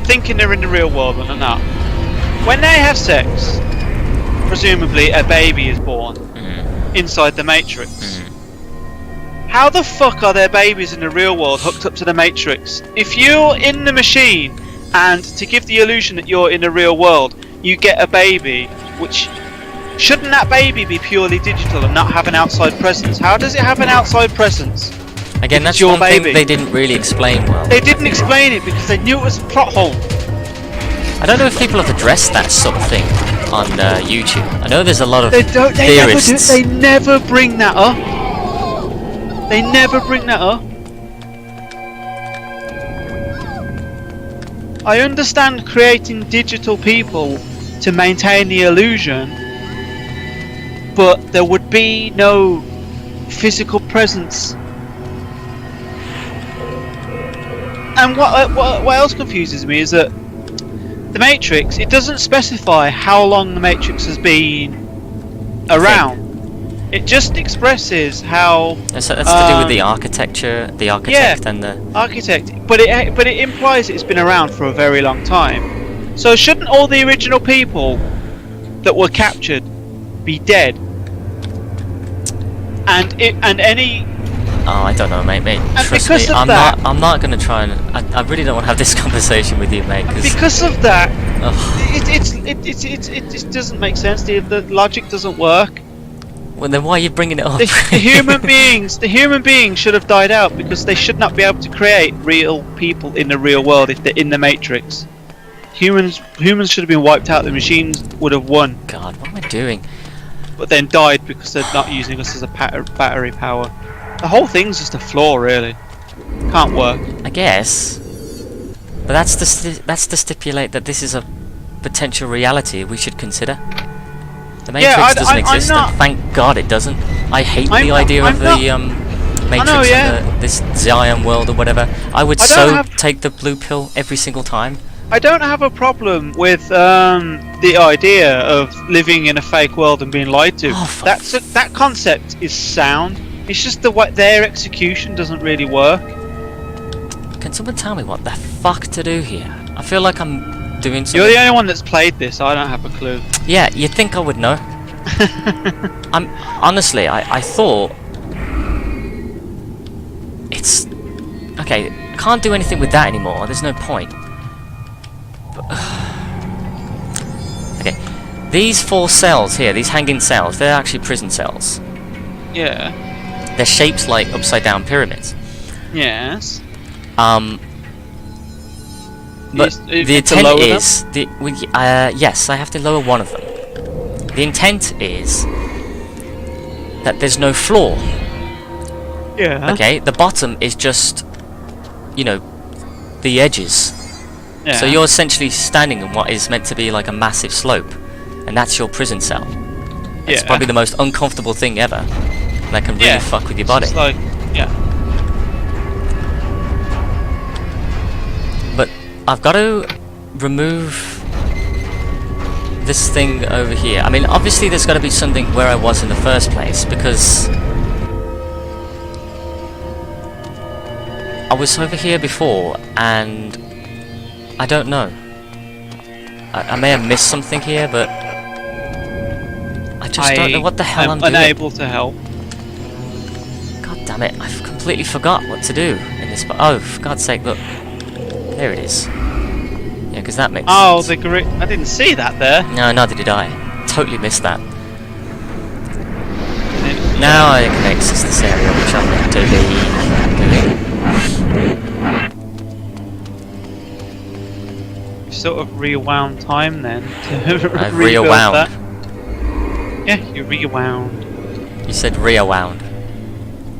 Speaker 2: thinking they're in the real world, and they're not. When they have sex, presumably a baby is born inside the Matrix. How the fuck are there babies in the real world hooked up to the Matrix? If you're in the machine, and to give the illusion that you're in the real world, you get a baby, which... Shouldn't that baby be purely digital and not have an outside presence? How does it have an outside presence?
Speaker 1: Again, that's your one thing they didn't really explain well.
Speaker 2: They didn't explain it because they knew it was a plot hole.
Speaker 1: I don't know if people have addressed that sort of thing on YouTube. I know there's a lot of theorists.
Speaker 2: They never bring that up. They never bring that up. I understand creating digital people to maintain the illusion, but there would be no physical presence. And what else confuses me is that the Matrix, it doesn't specify how long the Matrix has been around. It just expresses how...
Speaker 1: That's to do with the architecture, the architect and the...
Speaker 2: architect, but it implies it's been around for a very long time. So shouldn't all the original people that were captured be dead, and any.
Speaker 1: Oh, I don't know, mate.
Speaker 2: And
Speaker 1: Trust
Speaker 2: because
Speaker 1: me,
Speaker 2: of
Speaker 1: I'm
Speaker 2: that-
Speaker 1: not. I'm not gonna try and. I really don't want to have this conversation with you, mate.
Speaker 2: Because of that,
Speaker 1: Ugh.
Speaker 2: it just doesn't make sense. The logic doesn't work.
Speaker 1: Well, then why are you bringing it up?
Speaker 2: The human beings should have died out because they should not be able to create real people in the real world if they're in the Matrix. Humans should have been wiped out. The machines would have won,
Speaker 1: God, what am I doing?
Speaker 2: but then died because they're not using us as a battery power. The whole thing's just a flaw, really. Can't work.
Speaker 1: I guess. But that's to stipulate that this is a potential reality we should consider. The Matrix doesn't exist, and thank God it doesn't. I hate the idea of the Matrix and this Zion world or whatever. I would take the blue pill every single time.
Speaker 2: I don't have a problem with the idea of living in a fake world and being lied to.
Speaker 1: Oh,
Speaker 2: That concept is sound. It's just their execution doesn't really work.
Speaker 1: Can someone tell me what the fuck to do here? I feel like I'm doing something.
Speaker 2: You're the only one that's played this. I don't have a clue.
Speaker 1: Yeah, you'd think I would know. Honestly, I thought it's okay. I can't do anything with that anymore. There's no point. But, okay, these 4 cells here, these hanging cells, they're actually prison cells.
Speaker 2: Yeah.
Speaker 1: They're shaped like upside down pyramids.
Speaker 2: Yes.
Speaker 1: But the intent is yes, I have to lower one of them. The intent is that there's no floor.
Speaker 2: Yeah.
Speaker 1: Okay, the bottom is just, the edges.
Speaker 2: Yeah.
Speaker 1: So you're essentially standing on what is meant to be like a massive slope, and that's your prison cell. It's probably the most uncomfortable thing ever. And that can really fuck with your body.
Speaker 2: It's like,
Speaker 1: But I've got to remove this thing over here. I mean, obviously there's got to be something where I was in the first place, because I was over here before, and I don't know. I may have missed something here, but I just don't know what the hell I'm doing.
Speaker 2: Unable to help.
Speaker 1: God damn it, I've completely forgot what to do in this. Oh, for God's sake, look. There it is. Yeah, because that makes sense.
Speaker 2: The grid. I didn't see that there.
Speaker 1: No, neither did I. Totally missed that. Now I can access this area, which I'm meant to be doing.
Speaker 2: Sort of rewound time then.
Speaker 1: I've
Speaker 2: rebuild
Speaker 1: rewound.
Speaker 2: that. Yeah, you rewound.
Speaker 1: You said rewound.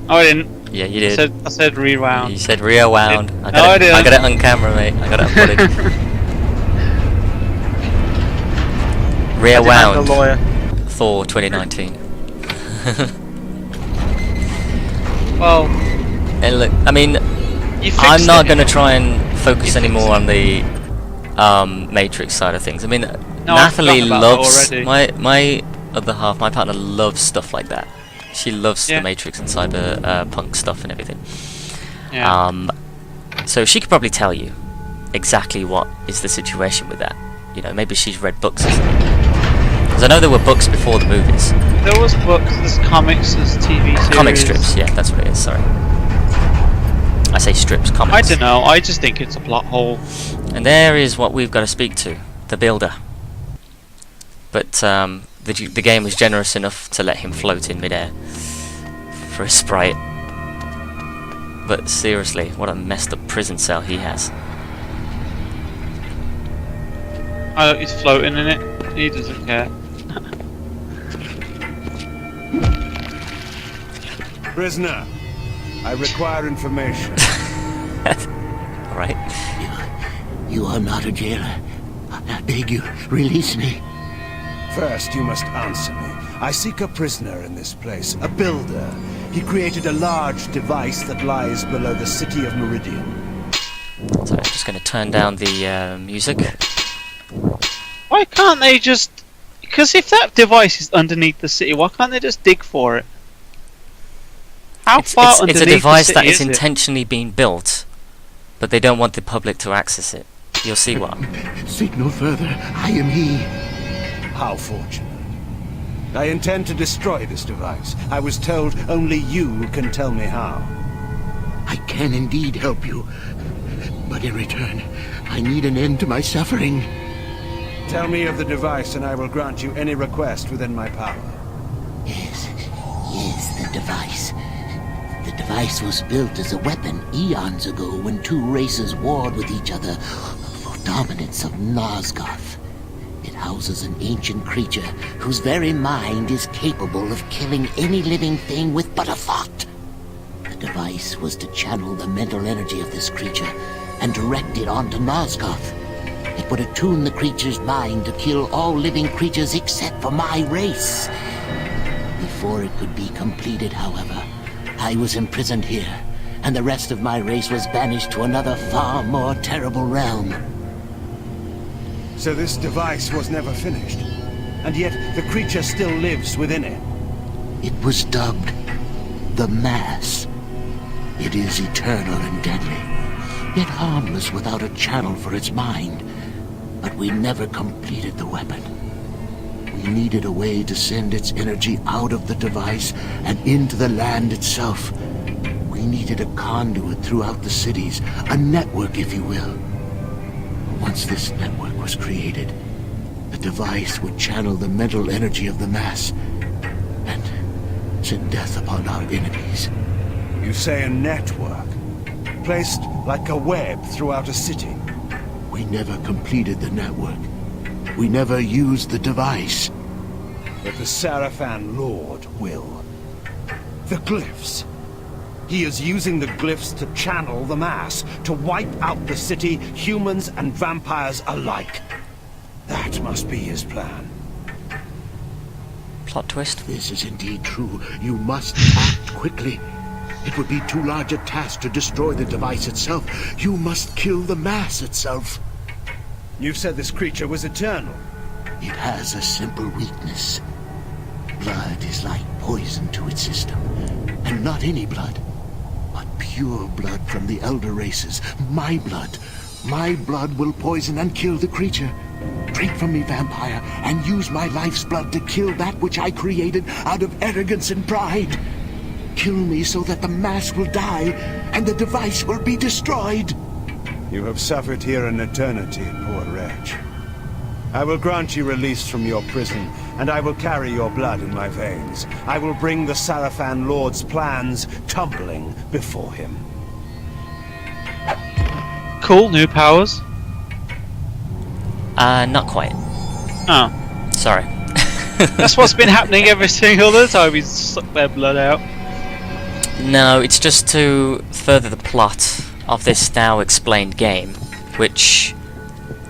Speaker 2: Oh, I didn't.
Speaker 1: Yeah, you did.
Speaker 2: I said rewound.
Speaker 1: You said rewound.
Speaker 2: I got
Speaker 1: it on camera, mate. I got it on footage. Rewound.
Speaker 2: The lawyer.
Speaker 1: Thor 2019.
Speaker 2: Well,
Speaker 1: And look, I mean,
Speaker 2: you fixed
Speaker 1: I'm not
Speaker 2: it.
Speaker 1: going to try and focus anymore on the Matrix side of things. I mean, Nathalie
Speaker 2: forgotten about
Speaker 1: loves
Speaker 2: that already.
Speaker 1: my other half. My partner loves stuff like that. She loves the Matrix and cyberpunk stuff and everything.
Speaker 2: Yeah.
Speaker 1: So she could probably tell you exactly what is the situation with that. Maybe she's read books or something. Because I know there were books before the movies.
Speaker 2: There was books, there's comics, there's TV series.
Speaker 1: Comic strips, yeah, that's what it is, sorry. I say strips, comics.
Speaker 2: I don't know, I just think it's a plot hole.
Speaker 1: And there is what we've got to speak to, the builder. But the game was generous enough to let him float in midair for a sprite. But seriously, what a messed up prison cell he has.
Speaker 2: Oh, he's floating in it. He doesn't care.
Speaker 7: Prisoner, I require information.
Speaker 1: Alright.
Speaker 8: You are not a jailer. I beg you, release me.
Speaker 7: First, you must answer me. I seek a prisoner in this place, a builder. He created a large device that lies below the city of Meridian.
Speaker 1: So I'm just going to turn down the music.
Speaker 2: Why can't they just... Because if that device is underneath the city, why can't they just dig for it? How far
Speaker 1: It's
Speaker 2: underneath
Speaker 1: a device
Speaker 2: the
Speaker 1: that
Speaker 2: city
Speaker 1: is
Speaker 2: it?
Speaker 1: intentionally being built, but they don't want the public to access it. You'll see what.
Speaker 8: Seek no further. I am he.
Speaker 7: How fortunate. I intend to destroy this device. I was told only you can tell me how.
Speaker 8: I can indeed help you. But in return, I need an end to my suffering.
Speaker 7: Tell me of the device and I will grant you any request within my power.
Speaker 8: Yes, the device. The device was built as a weapon eons ago when two races warred with each other for dominance of Nosgoth. It houses an ancient creature whose very mind is capable of killing any living thing with but a thought. The device was to channel the mental energy of this creature and direct it onto Nosgoth. It would attune the creature's mind to kill all living creatures except for my race. Before it could be completed, however, I was imprisoned here, and the rest of my race was banished to another far more terrible realm.
Speaker 7: So this device was never finished, and yet the creature still lives within it.
Speaker 8: It was dubbed the Mass. It is eternal and deadly, yet harmless without a channel for its mind. But we never completed the weapon. We needed a way to send its energy out of the device and into the land itself. We needed a conduit throughout the cities, a network, if you will. Once this network was created, the device would channel the mental energy of the Mass and send death upon our enemies.
Speaker 7: You say a network, placed like a web throughout a city.
Speaker 8: We never completed the network. We never used the device.
Speaker 7: But the Sarafan Lord will. The glyphs. He is using the glyphs to channel the Mass, to wipe out the city, humans and vampires alike. That must be his plan.
Speaker 1: Plot twist.
Speaker 8: This is indeed true. You must act quickly. It would be too large a task to destroy the device itself. You must kill the Mass itself.
Speaker 7: You've said this creature was eternal.
Speaker 8: It has a simple weakness. Blood is like poison to its system. And not any blood, but pure blood from the elder races. My blood. My blood will poison and kill the creature. Drink from me, vampire, and use my life's blood to kill that which I created out of arrogance and pride. Kill me so that the Mass will die, and the device will be destroyed.
Speaker 7: You have suffered here an eternity, poor wretch. I will grant you release from your prison, and I will carry your blood in my veins. I will bring the Sarafan Lord's plans tumbling before him.
Speaker 2: Cool, new powers.
Speaker 1: Not quite.
Speaker 2: Oh.
Speaker 1: Sorry.
Speaker 2: That's what's been happening every single other time we suck their blood out.
Speaker 1: No, it's just to further the plot of this now explained game, which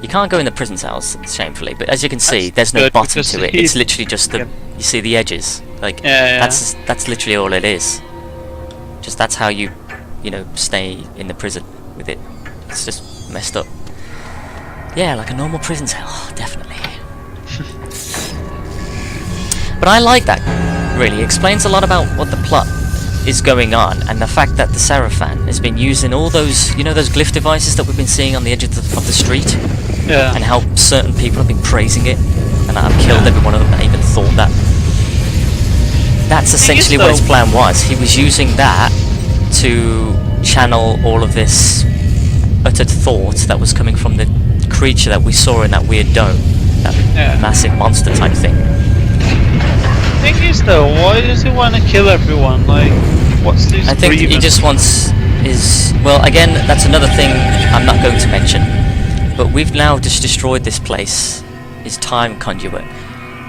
Speaker 1: you can't go in the prison cells, shamefully, but as you can see, there's no
Speaker 2: good,
Speaker 1: bottom
Speaker 2: because
Speaker 1: to it. It's literally just the, you see the edges, like,
Speaker 2: Yeah.
Speaker 1: that's literally all it is. Just that's how you know, stay in the prison with it. It's just messed up. Yeah, like a normal prison cell, definitely. But I like that, really. It explains a lot about what the plot is going on, and the fact that the Sarafan has been using all those, you know, those glyph devices that we've been seeing on the edge of the street,
Speaker 2: Yeah.
Speaker 1: and how certain people have been praising it, and I've killed every one of them that even thought that. That's essentially what his plan was. He was using that to channel all of this uttered thought that was coming from the creature that we saw in that weird dome, that massive monster type thing.
Speaker 2: The thing is though, why does he want to kill everyone? Like, what's his
Speaker 1: I think he
Speaker 2: grievance?
Speaker 1: just wants his... Well, again, that's another thing I'm not going to mention. But we've now just destroyed this place, his time conduit,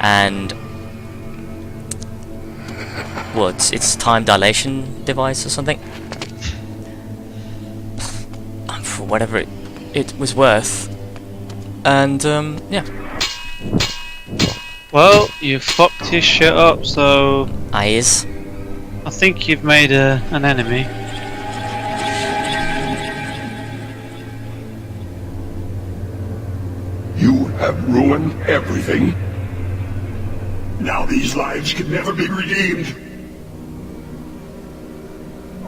Speaker 1: and... what? It's time dilation device or something? For whatever it was worth. And, yeah.
Speaker 2: Well, you fucked his shit up, so
Speaker 1: I
Speaker 2: think you've made an enemy.
Speaker 3: You have ruined everything. Now these lives can never be redeemed.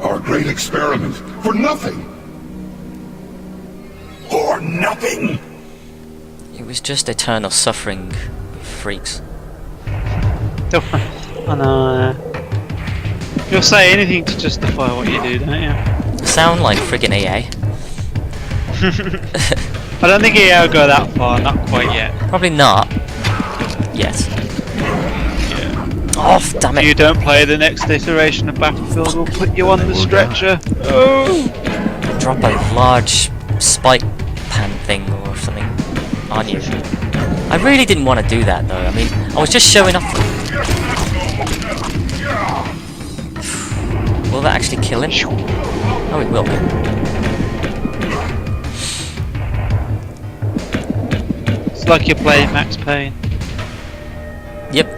Speaker 3: Our great experiment, for nothing. For nothing!
Speaker 1: It was just eternal suffering freaks.
Speaker 2: I know. You'll say anything to justify what you do, don't you?
Speaker 1: Sound like friggin' EA.
Speaker 2: I don't think EA will go that far, not quite yet.
Speaker 1: Probably not. Yes. Oh, damn
Speaker 2: If you
Speaker 1: it.
Speaker 2: don't play the next iteration of Battlefield, we'll put you on the stretcher. Oh!
Speaker 1: Drop a large spike pan thing or something on you. I really didn't want to do that though. I mean, I was just showing off. Will that actually kill him? Oh, it will.
Speaker 2: It's like you're playing Max Payne,
Speaker 1: Yep.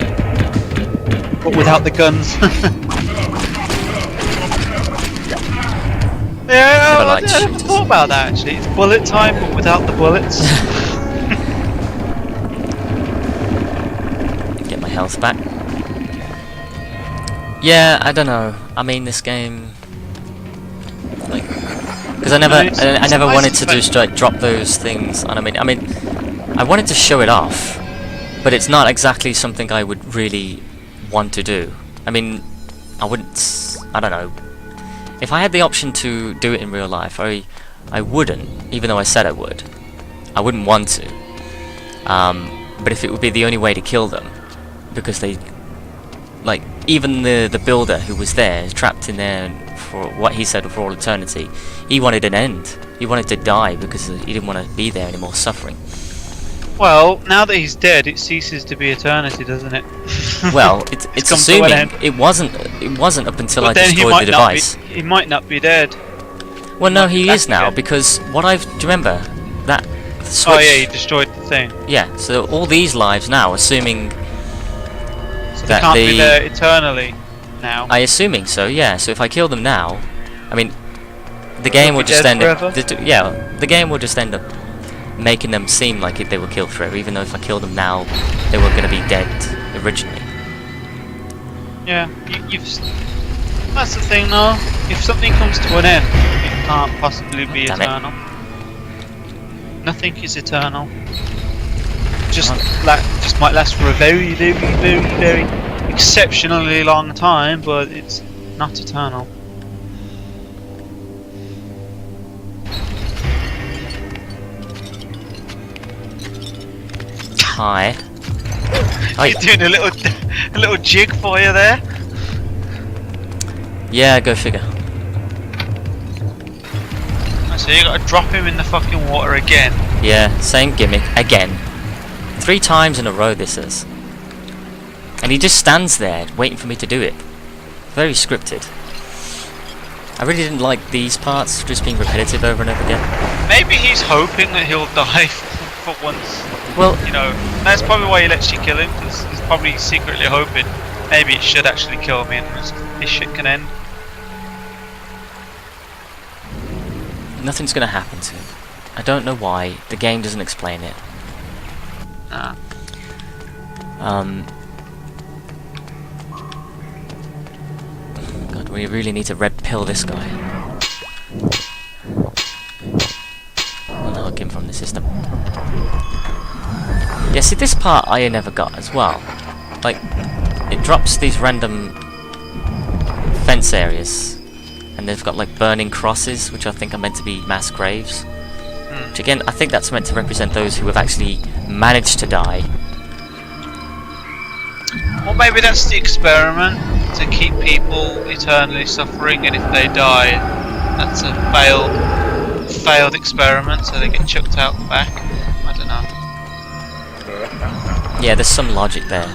Speaker 2: but without the guns. Yeah,
Speaker 1: Never
Speaker 2: I
Speaker 1: liked
Speaker 2: never
Speaker 1: shooters.
Speaker 2: thought about that actually. It's bullet time, but without the bullets.
Speaker 1: Get my health back. Yeah, I don't know. I mean, this game, like, because I never wanted to just like drop those things. And I mean, I wanted to show it off, but it's not exactly something I would really want to do. I mean, I wouldn't. I don't know. If I had the option to do it in real life, I wouldn't, even though I said I would. I wouldn't want to. But if it would be the only way to kill them, because they, like, even the builder who was there, trapped in there for what he said for all eternity, he wanted an end. He wanted to die because he didn't want to be there anymore, suffering.
Speaker 2: Well, now that he's dead, it ceases to be eternity, doesn't it?
Speaker 1: Well, it's
Speaker 2: come to an
Speaker 1: assuming
Speaker 2: end.
Speaker 1: it wasn't up until I
Speaker 2: But then
Speaker 1: destroyed the device.
Speaker 2: He might not be dead.
Speaker 1: Well, no, he
Speaker 2: back
Speaker 1: is now
Speaker 2: again.
Speaker 1: because what I've. Do you remember that switch?
Speaker 2: Oh yeah, he destroyed the thing.
Speaker 1: Yeah, so all these lives now, assuming
Speaker 2: So they
Speaker 1: that
Speaker 2: can't be there eternally now.
Speaker 1: assuming so, yeah. So if I kill them now, I mean, the game will
Speaker 2: be
Speaker 1: just
Speaker 2: dead
Speaker 1: end up.
Speaker 2: forever?
Speaker 1: The game will just end up making them seem like they were killed forever, even though if I kill them now, they were going to be dead originally.
Speaker 2: Yeah, that's the thing though. If something comes to an end, it can't possibly be
Speaker 1: Damn it.
Speaker 2: eternal. Nothing is eternal. Just might last for a very, very, very, very exceptionally long time, but it's not eternal.
Speaker 1: Hi. Oh,
Speaker 2: He's doing a little jig for you there.
Speaker 1: yeah, go figure.
Speaker 2: So you gotta drop him in the fucking water again.
Speaker 1: Yeah, same gimmick again. 3 times in a row this is. And he just stands there waiting for me to do it. Very scripted. I really didn't like these parts just being repetitive over and over again.
Speaker 2: Maybe he's hoping that he'll die for once.
Speaker 1: Well,
Speaker 2: You know, that's probably why he lets you kill him, because he's probably secretly hoping maybe it should actually kill me and this shit can end.
Speaker 1: nothing's gonna happen to him. I don't know why. The game doesn't explain it.
Speaker 2: Nah.
Speaker 1: God, we really need to red pill this guy. Unhook him from the system. Yeah, see, this part I never got as well. Like, it drops these random fence areas, and they've got like burning crosses, which I think are meant to be mass graves. Which again, I think that's meant to represent those who have actually managed to die.
Speaker 2: Well, maybe that's the experiment, to keep people eternally suffering, and if they die, that's a failed experiment, so they get chucked out the back. I don't know.
Speaker 1: Yeah, there's some logic there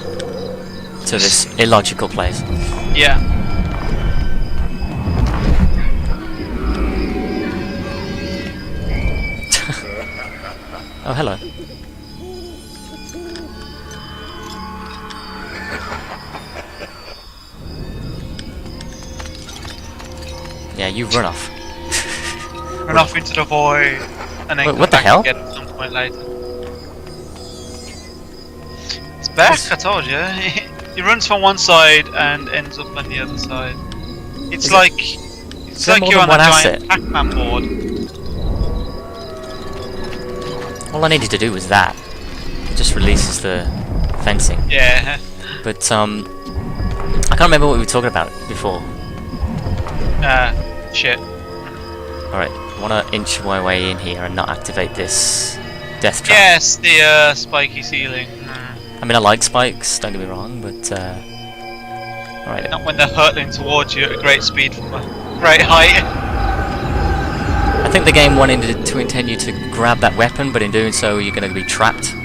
Speaker 1: to this illogical place.
Speaker 2: Yeah.
Speaker 1: Oh, hello. Yeah, you run off.
Speaker 2: Run off into the void, and then
Speaker 1: Wait,
Speaker 2: come
Speaker 1: what the
Speaker 2: back
Speaker 1: hell?
Speaker 2: again at some point later. It's back, I told you. He runs from one side and ends up on the other side. It's
Speaker 1: Is
Speaker 2: it's
Speaker 1: there
Speaker 2: like
Speaker 1: more
Speaker 2: you're
Speaker 1: than
Speaker 2: on a
Speaker 1: one
Speaker 2: giant
Speaker 1: asset?
Speaker 2: Pac-Man board.
Speaker 1: All I needed to do was that. It just releases the fencing.
Speaker 2: Yeah.
Speaker 1: But I can't remember what we were talking about before.
Speaker 2: Shit.
Speaker 1: Alright, I want to inch my way in here and not activate this death trap.
Speaker 2: Yes, the spiky ceiling.
Speaker 1: I mean, I like spikes, don't get me wrong, but alright.
Speaker 2: Not when they're hurtling towards you at a great speed from a great height.
Speaker 1: I think the game wanted to intend you to grab that weapon, but in doing so you're going to be trapped.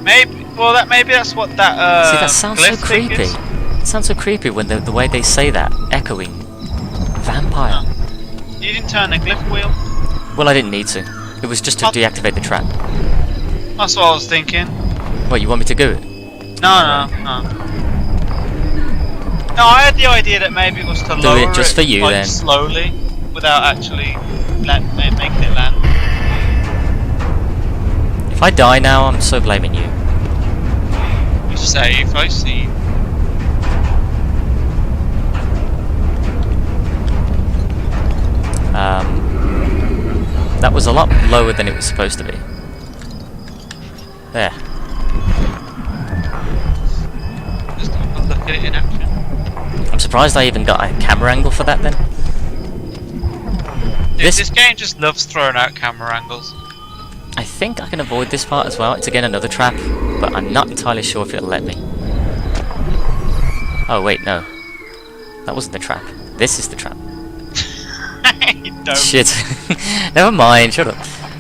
Speaker 2: Maybe that's what that
Speaker 1: See, that sounds so
Speaker 2: glyph thing
Speaker 1: creepy.
Speaker 2: is.
Speaker 1: It sounds so creepy when the way they say that, echoing. Vampire.
Speaker 2: You didn't turn the glyph wheel?
Speaker 1: Well, I didn't need to. It was just to deactivate the trap.
Speaker 2: That's what I was thinking.
Speaker 1: What, you want me to do it?
Speaker 2: No. No, I had the idea that maybe it was to
Speaker 1: Do
Speaker 2: lower
Speaker 1: it just for you,
Speaker 2: like,
Speaker 1: then.
Speaker 2: slowly, without actually making it land.
Speaker 1: If I die now, I'm so blaming you.
Speaker 2: You save, I see.
Speaker 1: That was a lot lower than it was supposed to be. There.
Speaker 2: Just have a look at it in action.
Speaker 1: I'm surprised I even got a camera angle for that then.
Speaker 2: Dude, this game just loves throwing out camera angles.
Speaker 1: I think I can avoid this part as well. It's again another trap, but I'm not entirely sure if it'll let me. Oh wait, no. That wasn't the trap. This is the trap.
Speaker 2: You don't.
Speaker 1: Shit. Never mind, shut up.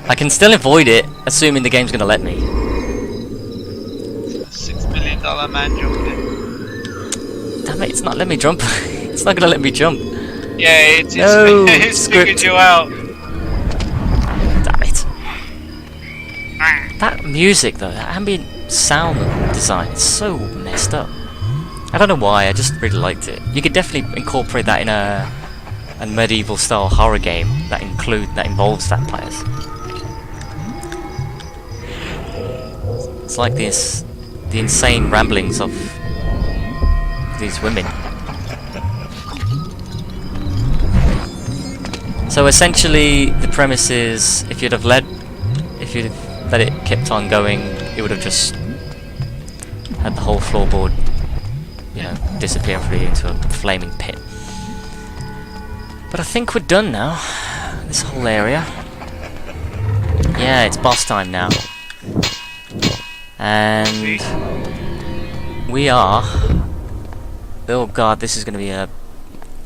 Speaker 1: I can still avoid it, assuming the game's gonna let me.
Speaker 2: $6 million man jumped in.
Speaker 1: Damn it, it's not letting me jump. It's not gonna let me jump.
Speaker 2: Yeah, it's
Speaker 1: No,
Speaker 2: it's figured
Speaker 1: script.
Speaker 2: you out.
Speaker 1: Damn it. That music though, that ambient sound design, it's so messed up. I don't know why, I just really liked it. You could definitely incorporate that in a medieval style horror game that involves vampires. It's like the insane ramblings of these women. So essentially the premise is if you'd have let it kept on going, it would have just had the whole floorboard, you know, disappear into a flaming pit. But I think we're done now. This whole area. Yeah, it's boss time now. And we are... Oh god, this is going to be a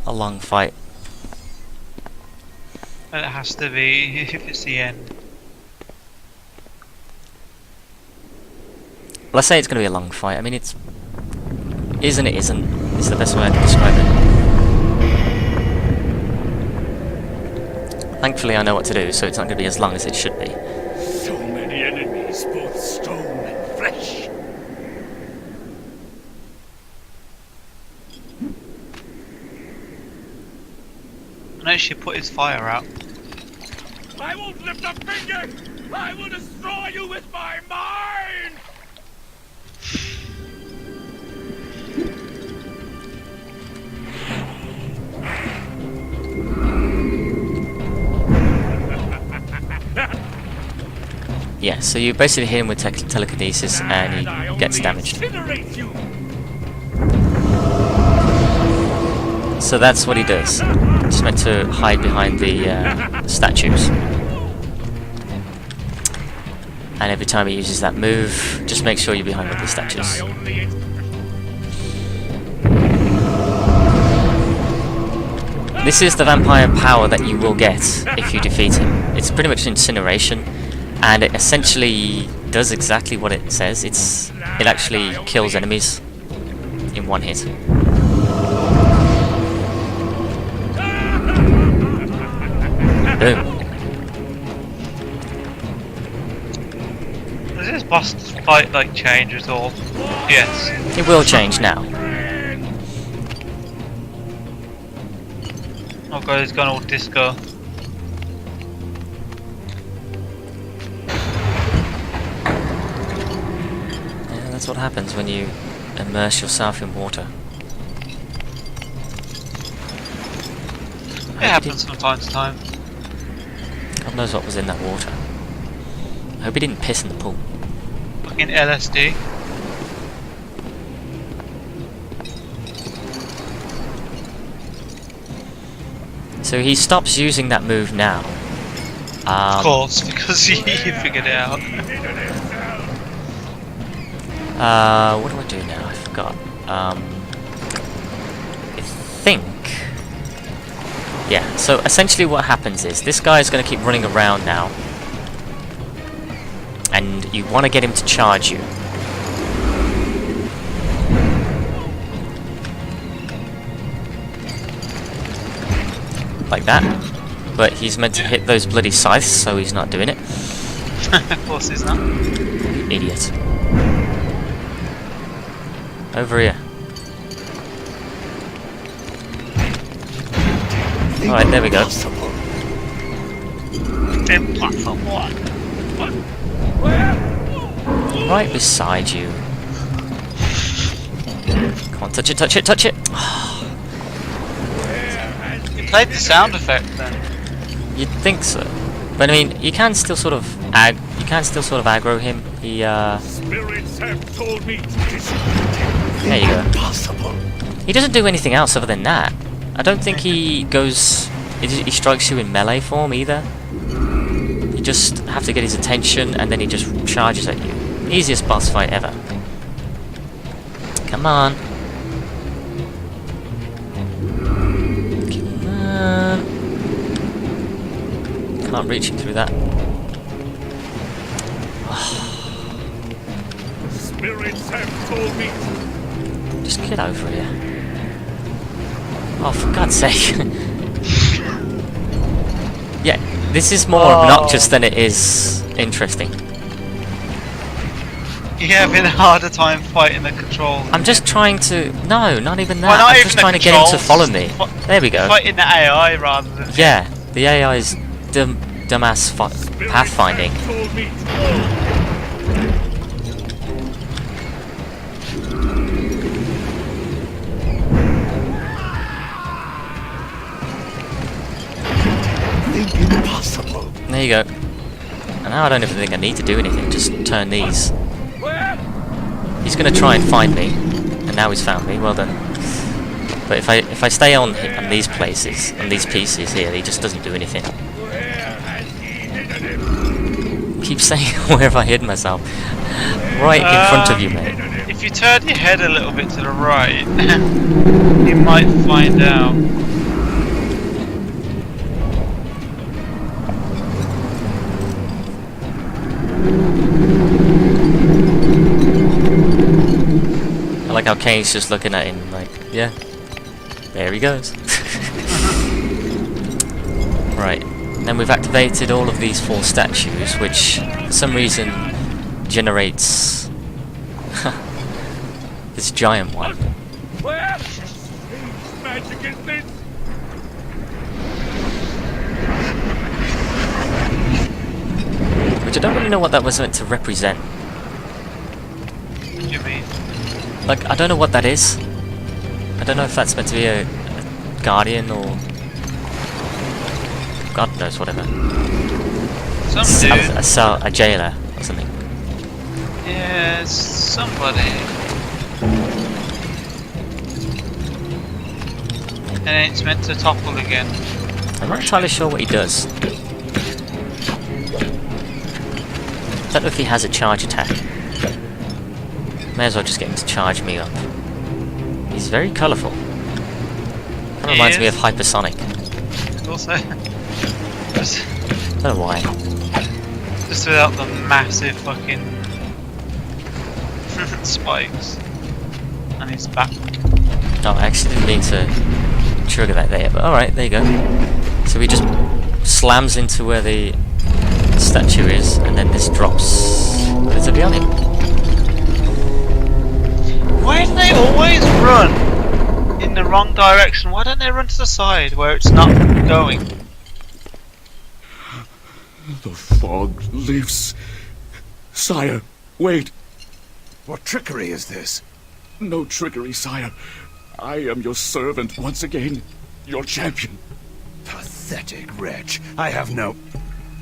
Speaker 1: long fight.
Speaker 2: It has to be if it's the end.
Speaker 1: Let's say it's going to be a long fight. I mean, it's... Is and it isn't. It's the best way I can describe it. Thankfully I know what to do, so it's not going to be as long as it should be.
Speaker 6: So many enemies, both stone and flesh.
Speaker 2: I know she put his fire out.
Speaker 6: I won't lift a finger! I will destroy you with my mind!
Speaker 1: Yeah, so you basically hit him with telekinesis and he gets damaged. So that's what he does. He's meant to hide behind the statues. And every time he uses that move, just make sure you're behind one of the statues. This is the vampire power that you will get if you defeat him. It's pretty much incineration, and it essentially does exactly what it says. It actually kills enemies in one hit. Boom.
Speaker 2: Does this boss fight like change at all? Yes.
Speaker 1: It will change now.
Speaker 2: Oh god, he's gone all disco.
Speaker 1: Yeah, that's what happens when you immerse yourself in water.
Speaker 2: It happens from time to time.
Speaker 1: God knows what was in that water. I hope he didn't piss in the pool.
Speaker 2: Fucking LSD.
Speaker 1: So he stops using that move now.
Speaker 2: Of course, because he figured it out.
Speaker 1: What do I do now? I forgot. I think... Yeah, so essentially what happens is, this guy is going to keep running around now. And you want to get him to charge you. Like that. But he's meant to hit those bloody scythes, so he's not doing it.
Speaker 2: Of course he's not.
Speaker 1: Idiot. Over here. Alright, there we go.
Speaker 2: Impossible.
Speaker 1: Right beside you. Come on, touch it, touch it, touch it!
Speaker 2: You played the sound effect then.
Speaker 1: You'd think so. But I mean, you can still sort of aggro him. He
Speaker 6: Spirits have told me
Speaker 1: there you go.
Speaker 8: Impossible.
Speaker 1: He doesn't do anything else other than that. I don't think he goes... He strikes you in melee form either. You just have to get his attention and then he just charges at you. Easiest boss fight ever. Come on. Come on. Can't reach him through that.
Speaker 6: spirits have told me.
Speaker 1: Just get over here. Oh, for God's sake. Yeah, this is more obnoxious than it is interesting.
Speaker 2: You're having a harder time fighting the controls.
Speaker 1: I'm just trying to... No, not even that.
Speaker 2: Well, not
Speaker 1: I'm
Speaker 2: even
Speaker 1: just
Speaker 2: the
Speaker 1: trying to get him to
Speaker 2: controls.
Speaker 1: follow me. There we go.
Speaker 2: Fighting the AI rather than...
Speaker 1: Yeah, the AI is dumbass pathfinding.
Speaker 6: Told me.
Speaker 8: Impossible.
Speaker 1: There you go. And now I don't even think I need to do anything, just turn these. He's gonna try and find me, and now he's found me, well done. But if I stay on these places, on these pieces here, he just doesn't do anything. Keep saying where have I hidden myself? Right in front of you, mate.
Speaker 2: If you turn your head a little bit to the right, you might find out.
Speaker 1: I like how Kane's just looking at him like, yeah, there he goes. Right, then we've activated all of these 4 statues, which for some reason generates this giant one.
Speaker 6: Magic is this?
Speaker 1: Which I don't really know what that was meant to represent.
Speaker 2: What do you mean?
Speaker 1: Like, I don't know what that is. I don't know if that's meant to be a guardian or... God knows, whatever.
Speaker 2: Some dude.
Speaker 1: A jailer or something.
Speaker 2: Yeah, somebody. And it's meant to topple again.
Speaker 1: I'm not entirely sure what he does. I don't know if he has a charge attack. May as well just get him to charge me up. He's very colourful. Kind of reminds me of Hypersonic.
Speaker 2: Also, just
Speaker 1: Don't know why.
Speaker 2: without the massive fucking spikes. And he's back.
Speaker 1: Oh, I actually didn't mean to trigger that there, but alright, there you go. So he just slams into where the statue is, and then this drops relatively on him.
Speaker 2: Why do they always run in the wrong direction? Why don't they run to the side where it's not going?
Speaker 6: The fog lifts. Sire, wait.
Speaker 7: What trickery is this?
Speaker 6: No trickery, sire. I am your servant once again. Your champion.
Speaker 7: Pathetic wretch. I have no...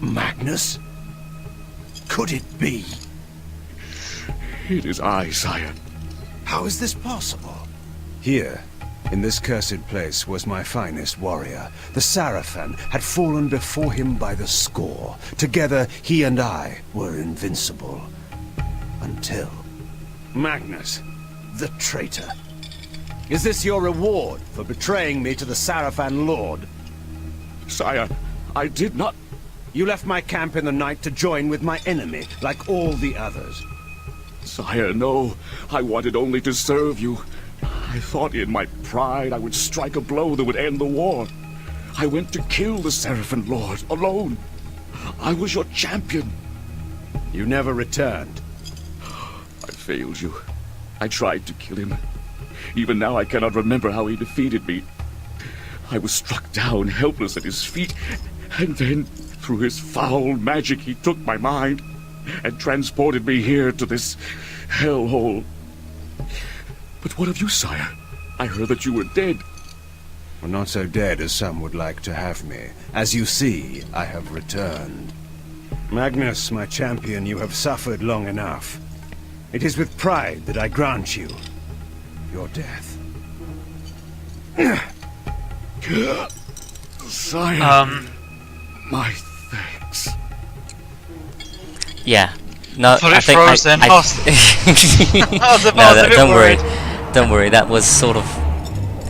Speaker 7: Magnus? Could it be?
Speaker 6: It is I, sire.
Speaker 7: How is this possible? Here, in this cursed place, was my finest warrior. The Sarafan had fallen before him by the score. Together, he and I were invincible. Until... Magnus, the traitor. Is this your reward for betraying me to the Sarafan Lord?
Speaker 6: Sire, I did not...
Speaker 7: You left my camp in the night to join with my enemy, like all the others.
Speaker 6: Sire, no. I wanted only to serve you. I thought in my pride I would strike a blow that would end the war. I went to kill the Sarafan Lord, alone. I was your champion.
Speaker 7: You never returned.
Speaker 6: I failed you. I tried to kill him. Even now I cannot remember how he defeated me. I was struck down, helpless at his feet, and then, through his foul magic, he took my mind and transported me here to this hellhole. But what of you, sire? I heard that you were dead.
Speaker 7: Well, not so dead as some would like to have me. As you see, I have returned. Magnus, my champion, you have suffered long enough. It is with pride that I grant you your death.
Speaker 6: Sire, my thanks.
Speaker 1: Yeah. No,
Speaker 2: thought
Speaker 1: I
Speaker 2: it
Speaker 1: think
Speaker 2: froze then.
Speaker 1: I no, don't worry. Don't worry. That was sort of.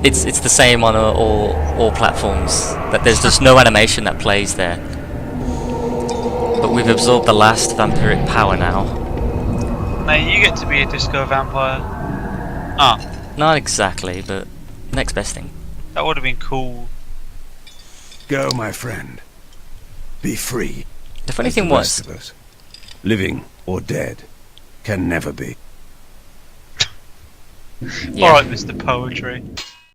Speaker 1: It's the same on all platforms. That there's just no animation that plays there. But we've absorbed the last vampiric power now.
Speaker 2: Mate, you get to be a disco vampire. Ah,
Speaker 1: Not exactly, but next best thing.
Speaker 2: that would have been cool.
Speaker 7: Go, my friend. Be free.
Speaker 1: The funny
Speaker 7: as
Speaker 1: thing
Speaker 7: the
Speaker 1: was,
Speaker 7: rest of us, living or dead, can never be.
Speaker 1: yeah.
Speaker 2: Alright, Mr. Poetry.